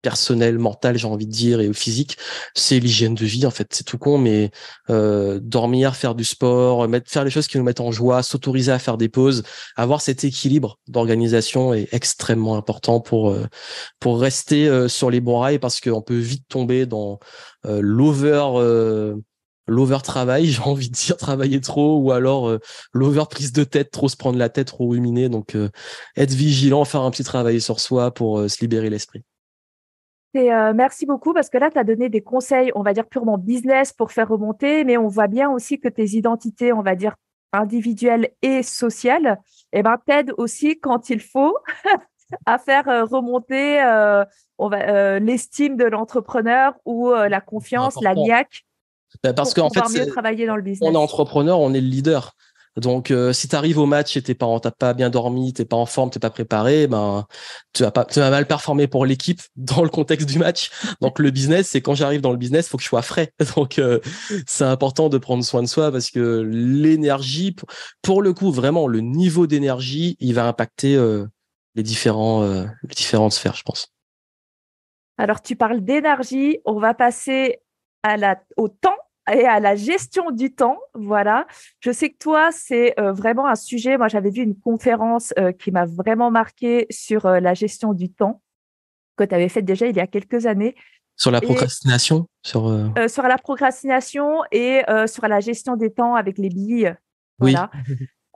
personnelle, mentale, j'ai envie de dire, et physique. C'est l'hygiène de vie, en fait. C'est tout con, mais dormir, faire du sport, faire les choses qui nous mettent en joie, s'autoriser à faire des pauses, avoir cet équilibre d'organisation est extrêmement important pour rester sur les bons rails, parce qu'on peut vite tomber dans l'over travail, j'ai envie de dire, travailler trop, ou alors l'over prise de tête, trop se prendre la tête, trop ruminer. Donc être vigilant, faire un petit travail sur soi pour se libérer l'esprit. Et merci beaucoup parce que là, tu as donné des conseils, on va dire purement business pour faire remonter, mais on voit bien aussi que tes identités, on va dire individuelles et sociales, eh ben, t'aident aussi quand il faut à faire remonter l'estime de l'entrepreneur ou la C'est confiance, la important. niaque Parce pour qu'en fait, pouvoir mieux travailler dans le on est business. entrepreneur, on est le leader. Donc, si tu arrives au match et t'as pas bien dormi, t'es pas en forme, t'es pas préparé, ben, tu vas mal performer pour l'équipe dans le contexte du match. Donc, le business, c'est quand j'arrive dans le business, faut que je sois frais. Donc, c'est important de prendre soin de soi parce que l'énergie, pour le coup, vraiment, le niveau d'énergie, il va impacter les différentes sphères, je pense. Alors, tu parles d'énergie, on va passer au temps et à la gestion du temps. Voilà. Je sais que toi, c'est vraiment un sujet. Moi, j'avais vu une conférence qui m'a vraiment marquée sur la gestion du temps que tu avais faite déjà il y a quelques années. Sur la Et procrastination, sur la procrastination et sur la gestion des temps avec les billes. oui. Voilà.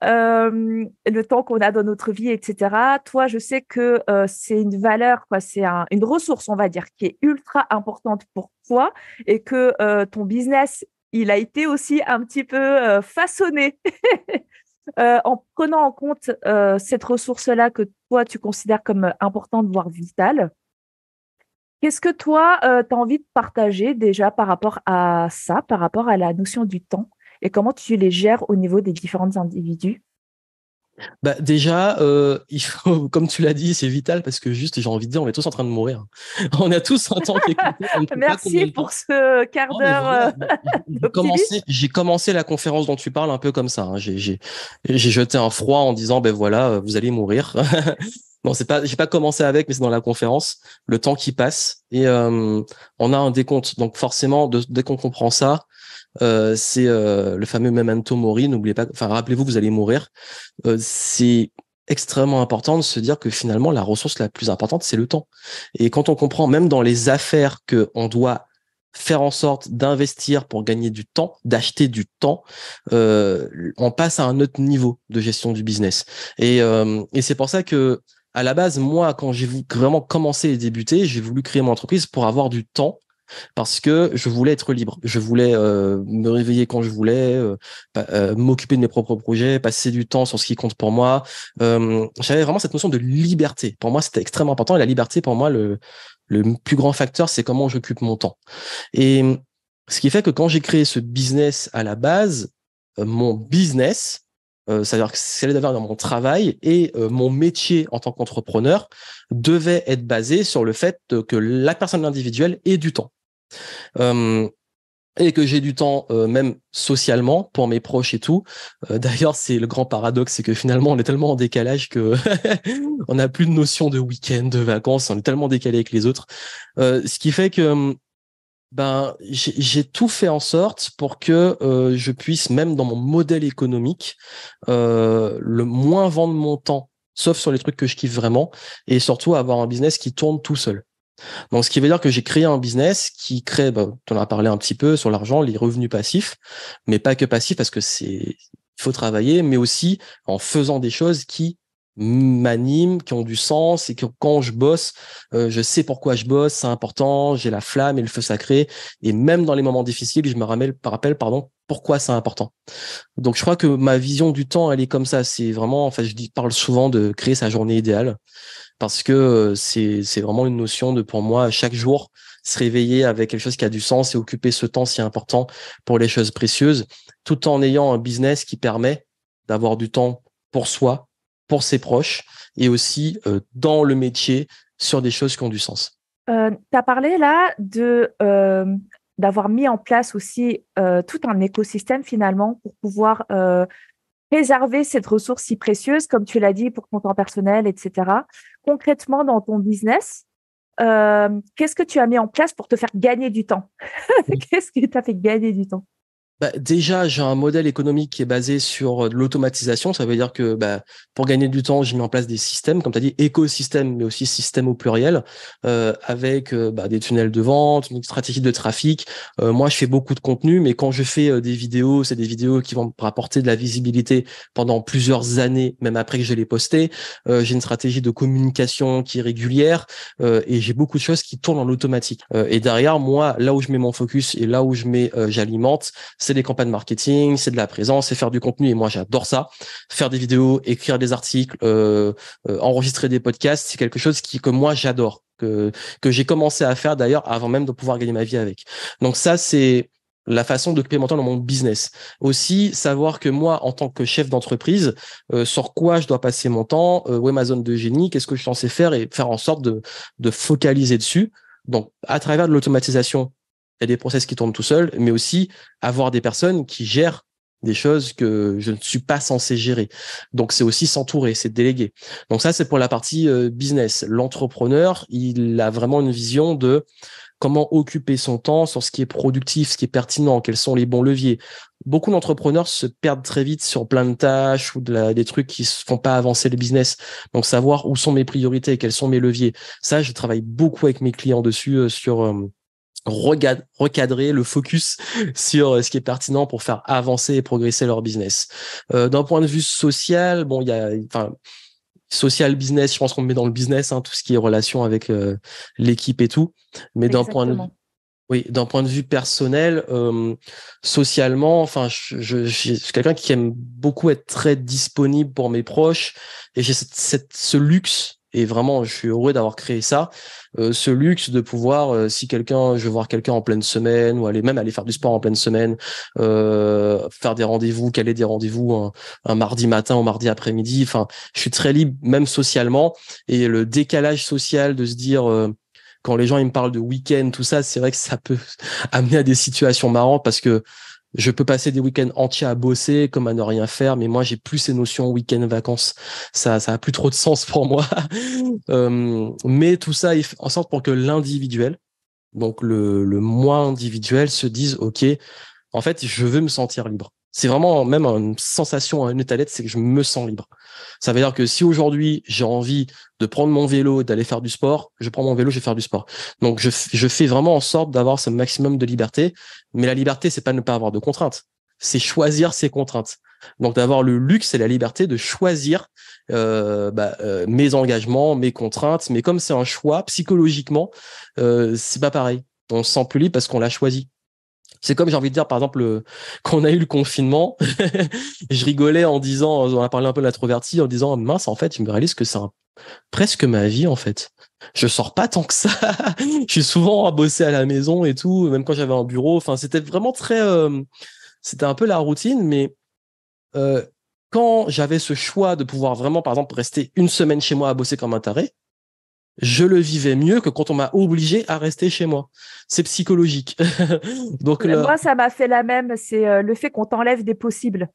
Le temps qu'on a dans notre vie, etc. Toi, je sais que c'est une valeur, quoi, c'est une ressource, on va dire, qui est ultra importante pour toi et que ton business, il a été aussi un petit peu façonné en prenant en compte cette ressource-là que toi, tu considères comme importante, voire vitale. Qu'est-ce que toi, tu as envie de partager déjà par rapport à ça, par rapport à la notion du temps et comment tu les gères au niveau des différents individus? Bah déjà, il faut, comme tu l'as dit, c'est vital parce que juste, j'ai envie de dire, on est tous en train de mourir. On a tous un temps qui est compté, on ne sait pas combien Merci de pour temps. ce quart Non, mais d'heure voilà, d'optimisme. j'ai commencé la conférence dont tu parles un peu comme ça, hein. J'ai jeté un froid en disant, ben voilà, vous allez mourir. Non, j'ai pas commencé avec, mais c'est dans la conférence, le temps qui passe et on a un décompte. Donc forcément, dès qu'on comprend ça, c'est le fameux memento mori. N'oubliez pas, enfin rappelez-vous que vous allez mourir. C'est extrêmement important de se dire que finalement la ressource la plus importante c'est le temps. Et quand on comprend même dans les affaires que on doit faire en sorte d'investir pour gagner du temps, d'acheter du temps, on passe à un autre niveau de gestion du business. Et c'est pour ça que à la base, moi, quand j'ai vraiment commencé et débuté, j'ai voulu créer mon entreprise pour avoir du temps parce que je voulais être libre. Je voulais me réveiller quand je voulais, m'occuper de mes propres projets, passer du temps sur ce qui compte pour moi. J'avais vraiment cette notion de liberté. Pour moi, c'était extrêmement important. Et la liberté, pour moi, le plus grand facteur, c'est comment j'occupe mon temps. Et ce qui fait que quand j'ai créé ce business à la base, mon business, c'est-à-dire que c'est d'avoir mon travail et mon métier en tant qu'entrepreneur devait être basé sur le fait que la personne individuelle ait du temps. Euh, et que j'ai du temps même socialement pour mes proches et tout. D'ailleurs, c'est le grand paradoxe, c'est que finalement, on est tellement en décalage que on n'a plus de notion de week-end, de vacances, on est tellement décalé avec les autres. Ce qui fait que ben j'ai tout fait en sorte pour que je puisse, même dans mon modèle économique, le moins vendre mon temps, sauf sur les trucs que je kiffe vraiment, et surtout avoir un business qui tourne tout seul. Donc, ce qui veut dire que j'ai créé un business qui crée, bah, tu en as parlé un petit peu sur l'argent, les revenus passifs, mais pas que passifs parce que il faut travailler, mais aussi en faisant des choses qui m'animent, qui ont du sens et que quand je bosse, je sais pourquoi je bosse, c'est important, j'ai la flamme et le feu sacré. Et même dans les moments difficiles, je me rappelle, pardon, pourquoi c'est important. Donc, je crois que ma vision du temps, elle est comme ça. C'est vraiment, enfin, parle souvent de créer sa journée idéale parce que c'est vraiment une notion de, pour moi, chaque jour, se réveiller avec quelque chose qui a du sens et occuper ce temps si important pour les choses précieuses, tout en ayant un business qui permet d'avoir du temps pour soi, pour ses proches et aussi dans le métier sur des choses qui ont du sens. Tu as parlé là d'avoir mis en place aussi tout un écosystème finalement pour pouvoir préserver cette ressource si précieuse, comme tu l'as dit, pour ton temps personnel, etc. Concrètement, dans ton business, qu'est-ce que tu as mis en place pour te faire gagner du temps? Qu'est-ce qui t'a fait gagner du temps? Bah, déjà, j'ai un modèle économique qui est basé sur de l'automatisation. Ça veut dire que bah, pour gagner du temps, j'ai mis en place des systèmes, comme tu as dit, écosystèmes, mais aussi systèmes au pluriel, avec bah, des tunnels de vente, une stratégie de trafic. Moi, je fais beaucoup de contenu, mais quand je fais des vidéos, c'est des vidéos qui vont me rapporter de la visibilité pendant plusieurs années, même après que je les posté. J'ai une stratégie de communication qui est régulière et j'ai beaucoup de choses qui tournent en automatique. Et derrière, moi, là où je mets mon focus et là où j'alimente, c'est des campagnes marketing, c'est de la présence, c'est faire du contenu et moi j'adore ça. Faire des vidéos, écrire des articles, enregistrer des podcasts, c'est quelque chose que moi j'adore, que j'ai commencé à faire d'ailleurs avant même de pouvoir gagner ma vie avec. Donc ça c'est la façon d'occuper mon temps dans mon business. Aussi, savoir que moi, en tant que chef d'entreprise, sur quoi je dois passer mon temps, où est ma zone de génie, qu'est-ce que je suis censé faire et faire en sorte de focaliser dessus. Donc, à travers de l'automatisation, il y a des process qui tournent tout seuls, mais aussi avoir des personnes qui gèrent des choses que je ne suis pas censé gérer. Donc, c'est aussi s'entourer, c'est déléguer. Donc, ça, c'est pour la partie business. L'entrepreneur, il a vraiment une vision de comment occuper son temps sur ce qui est productif, ce qui est pertinent, quels sont les bons leviers. Beaucoup d'entrepreneurs se perdent très vite sur plein de tâches ou des trucs qui ne font pas avancer le business. Donc, savoir où sont mes priorités, quels sont mes leviers. Ça, je travaille beaucoup avec mes clients dessus, sur recadrer le focus sur ce qui est pertinent pour faire avancer et progresser leur business. D'un point de vue social, bon, il y a, enfin, social business, je pense qu'on me met dans le business, hein, tout ce qui est relation avec l'équipe et tout. Mais Exactement. d'un point de vue personnel, socialement, enfin, je suis quelqu'un qui aime beaucoup être très disponible pour mes proches et j'ai ce luxe. Et vraiment, je suis heureux d'avoir créé ça, ce luxe de pouvoir, si je veux voir quelqu'un en pleine semaine ou aller faire du sport en pleine semaine, faire des rendez-vous, caler des rendez-vous un mardi matin ou mardi après-midi. Enfin, je suis très libre, même socialement. Et le décalage social de se dire, quand les gens ils me parlent de week-end, tout ça, c'est vrai que ça peut amener à des situations marrantes parce que je peux passer des week-ends entiers à bosser comme à ne rien faire, mais moi j'ai plus ces notions week-end vacances. Ça a plus trop de sens pour moi. Mais tout ça, il fait en sorte pour que l'individuel, donc le moi individuel, se dise OK, en fait, je veux me sentir libre. C'est vraiment même une sensation, un état d'être, c'est que je me sens libre. Ça veut dire que si aujourd'hui j'ai envie de prendre mon vélo, d'aller faire du sport, je prends mon vélo, je vais faire du sport. Donc je fais vraiment en sorte d'avoir ce maximum de liberté. Mais la liberté, c'est pas ne pas avoir de contraintes, c'est choisir ses contraintes. Donc d'avoir le luxe et la liberté de choisir mes engagements, mes contraintes. Mais comme c'est un choix psychologiquement, c'est pas pareil. On se sent plus libre parce qu'on l'a choisi. C'est comme j'ai envie de dire, par exemple, quand on a eu le confinement, je rigolais en disant, on a parlé un peu de l'introverti, en disant, mince, en fait, je me réalise que c'est presque ma vie, en fait. Je sors pas tant que ça. Je suis souvent à bosser à la maison et tout, même quand j'avais un bureau. Enfin, c'était vraiment c'était un peu la routine, mais euh, quand j'avais ce choix de pouvoir vraiment, par exemple, rester une semaine chez moi à bosser comme un taré, je le vivais mieux que quand on m'a obligé à rester chez moi. C'est psychologique. Donc Moi, ça m'a fait la même. C'est le fait qu'on t'enlève des possibles.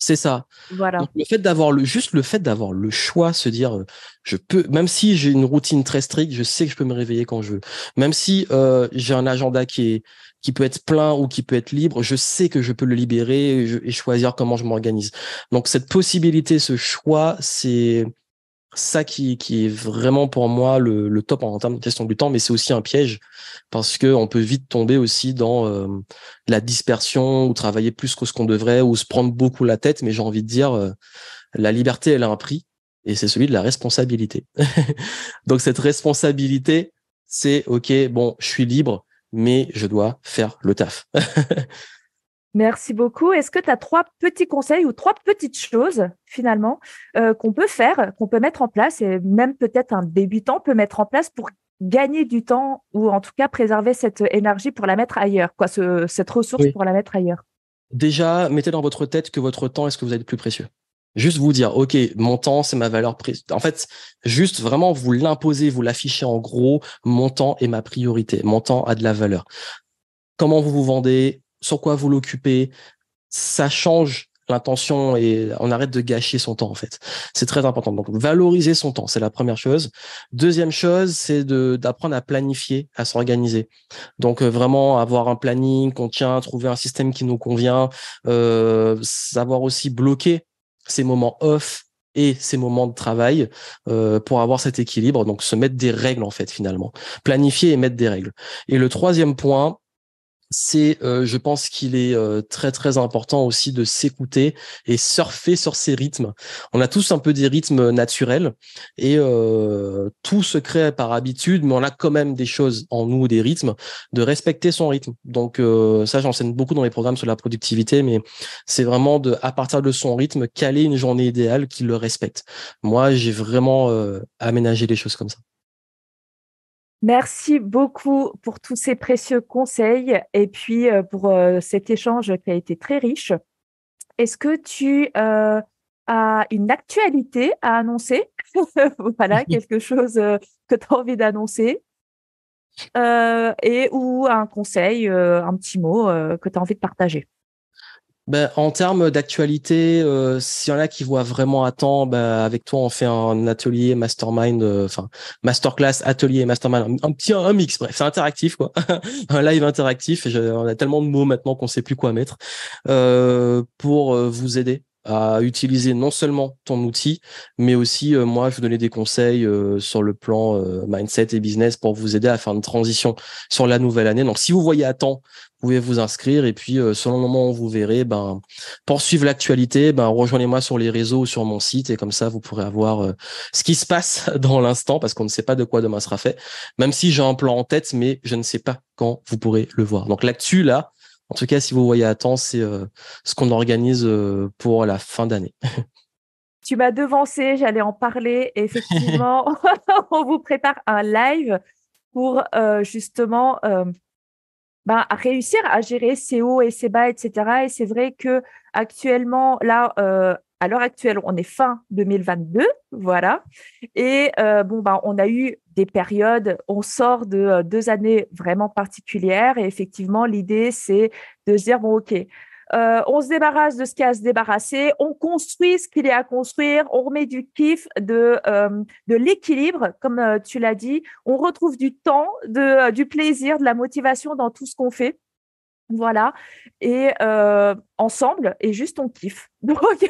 c'est ça. Donc Voilà. le fait d'avoir juste le fait d'avoir le choix, se dire je peux, même si j'ai une routine très stricte, je sais que je peux me réveiller quand je veux. Même si j'ai un agenda qui peut être plein ou qui peut être libre, je sais que je peux le libérer et choisir comment je m'organise. Donc cette possibilité, ce choix, c'est ça qui est vraiment pour moi le top en termes de gestion du temps, mais c'est aussi un piège parce que on peut vite tomber aussi dans la dispersion ou travailler plus que ce qu'on devrait ou se prendre beaucoup la tête. Mais j'ai envie de dire, la liberté, elle a un prix et c'est celui de la responsabilité. Donc cette responsabilité, c'est OK, bon, je suis libre, mais je dois faire le taf. Merci beaucoup. Est-ce que tu as trois petits conseils ou trois petites choses, finalement, qu'on peut faire, qu'on peut mettre en place et même peut-être un débutant peut mettre en place pour gagner du temps ou en tout cas préserver cette énergie pour la mettre ailleurs, quoi, cette ressource Oui. pour la mettre ailleurs? Déjà, mettez dans votre tête que votre temps est ce que vous avez de plus précieux. Juste vous dire, OK, mon temps, c'est ma valeur précieuse. En fait, juste vraiment vous l'imposer, vous l'affichez en gros, mon temps est ma priorité. Mon temps a de la valeur. Comment vous vous vendez, sur quoi vous l'occupez, ça change l'intention et on arrête de gâcher son temps en fait. C'est très important. Donc valoriser son temps, c'est la première chose. Deuxième chose, c'est d'apprendre à planifier, à s'organiser. Donc vraiment avoir un planning qu'on tient, trouver un système qui nous convient, savoir aussi bloquer ces moments off et ces moments de travail pour avoir cet équilibre. Donc se mettre des règles en fait finalement, planifier et mettre des règles. Et le troisième point, c'est, je pense qu'il est très très important aussi de s'écouter et surfer sur ses rythmes. On a tous un peu des rythmes naturels et tout se crée par habitude, mais on a quand même des choses en nous, des rythmes, de respecter son rythme. Donc ça, j'enseigne beaucoup dans les programmes sur la productivité, mais c'est vraiment à partir de son rythme, caler une journée idéale qui le respecte. Moi, j'ai vraiment aménagé les choses comme ça. Merci beaucoup pour tous ces précieux conseils et puis pour cet échange qui a été très riche. Est-ce que tu as une actualité à annoncer? Voilà, quelque chose que tu as envie d'annoncer et ou un conseil, un petit mot que tu as envie de partager. Ben, en termes d'actualité, s'il y en a qui voient vraiment à temps, ben, avec toi, on fait un atelier mastermind, enfin masterclass, atelier mastermind, un mix, bref, c'est interactif quoi, un live interactif. On a tellement de mots maintenant qu'on sait plus quoi mettre pour vous aider à utiliser non seulement ton outil, mais aussi moi, je vous donner des conseils sur le plan mindset et business pour vous aider à faire une transition sur la nouvelle année. Donc, si vous voyez à temps, vous pouvez vous inscrire et puis selon le moment où vous verrez, ben pour suivre l'actualité, ben rejoignez-moi sur les réseaux ou sur mon site et comme ça vous pourrez avoir ce qui se passe dans l'instant parce qu'on ne sait pas de quoi demain sera fait. Même si j'ai un plan en tête, mais je ne sais pas quand vous pourrez le voir. Donc l'actu là, en tout cas si vous voyez à temps, c'est ce qu'on organise pour la fin d'année. Tu m'as devancé, j'allais en parler. Effectivement, on vous prépare un live pour justement ben, à réussir à gérer ses hauts et ses bas, etc. Et c'est vrai que actuellement, là, à l'heure actuelle, on est fin 2022, voilà. Et bon, ben, on a eu des périodes, on sort de 2 années vraiment particulières. Et effectivement, l'idée, c'est de se dire, bon, OK, on se débarrasse de ce qu'il y a à se débarrasser, on construit ce qu'il y a à construire, on remet du kiff, de l'équilibre, comme tu l'as dit, on retrouve du temps, du plaisir, de la motivation dans tout ce qu'on fait. Voilà. Et ensemble, et juste on kiffe. Donc,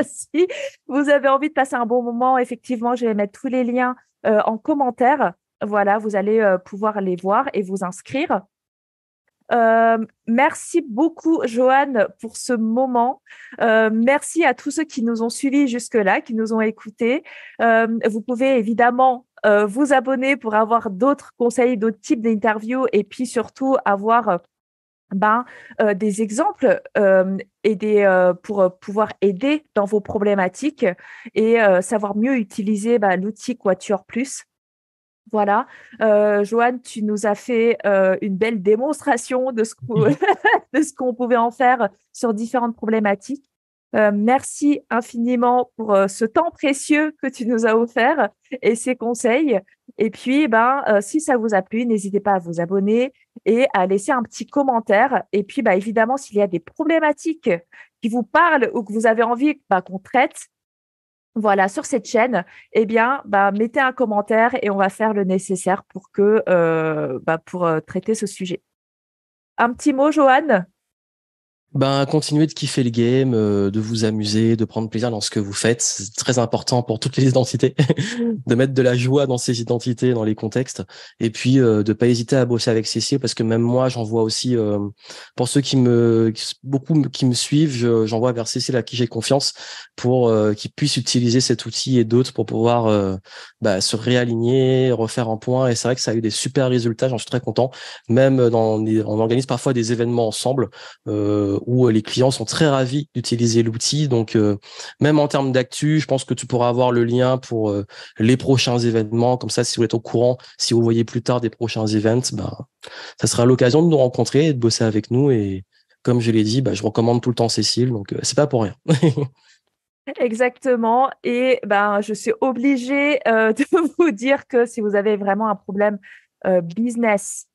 si vous avez envie de passer un bon moment, effectivement, je vais mettre tous les liens en commentaire. Voilà, vous allez pouvoir les voir et vous inscrire. Merci beaucoup, Joanne, pour ce moment. Merci à tous ceux qui nous ont suivis jusque-là, qui nous ont écoutés. Vous pouvez évidemment vous abonner pour avoir d'autres conseils, d'autres types d'interviews et puis surtout avoir des exemples et pour pouvoir aider dans vos problématiques et savoir mieux utiliser l'outil Quatuor Plus. Voilà, Joanne, tu nous as fait une belle démonstration de ce qu'on de ce qu'on pouvait en faire sur différentes problématiques. Merci infiniment pour ce temps précieux que tu nous as offert et ces conseils. Et puis, si ça vous a plu, n'hésitez pas à vous abonner et à laisser un petit commentaire. Et puis, évidemment, s'il y a des problématiques qui vous parlent ou que vous avez envie qu'on traite, voilà, sur cette chaîne, mettez un commentaire et on va faire le nécessaire pour traiter ce sujet. Un petit mot, Johan? Continuez de kiffer le game, de vous amuser, de prendre plaisir dans ce que vous faites. C'est très important pour toutes les identités, de mettre de la joie dans ces identités, dans les contextes. Et puis, de pas hésiter à bosser avec Cécile, parce que même moi, j'en vois aussi, pour ceux qui me suivent, j'envoie vers Cécile à qui j'ai confiance pour qu'ils puissent utiliser cet outil et d'autres pour pouvoir se réaligner, refaire un point. Et c'est vrai que ça a eu des super résultats, j'en suis très content. Même on organise parfois des événements ensemble où les clients sont très ravis d'utiliser l'outil. Donc, même en termes d'actu, je pense que tu pourras avoir le lien pour les prochains événements. Comme ça, si vous êtes au courant, si vous voyez plus tard des prochains events, ça sera l'occasion de nous rencontrer et de bosser avec nous. Et comme je l'ai dit, je recommande tout le temps Cécile, donc c'est pas pour rien. Exactement. Et je suis obligée de vous dire que si vous avez vraiment un problème business,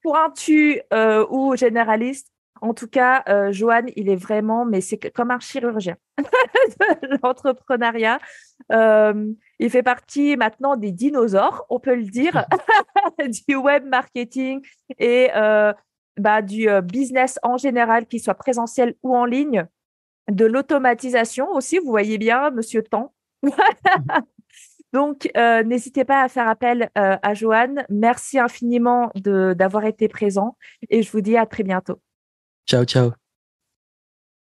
pointu ou généraliste, en tout cas, Johan, il est vraiment, mais c'est comme un chirurgien de l'entrepreneuriat. Il fait partie maintenant des dinosaures, on peut le dire, du web marketing et du business en général, qu'il soit présentiel ou en ligne, de l'automatisation aussi, vous voyez bien, Monsieur Temps. Donc, n'hésitez pas à faire appel à Johan. Merci infiniment d'avoir été présent et je vous dis à très bientôt. Ciao, ciao.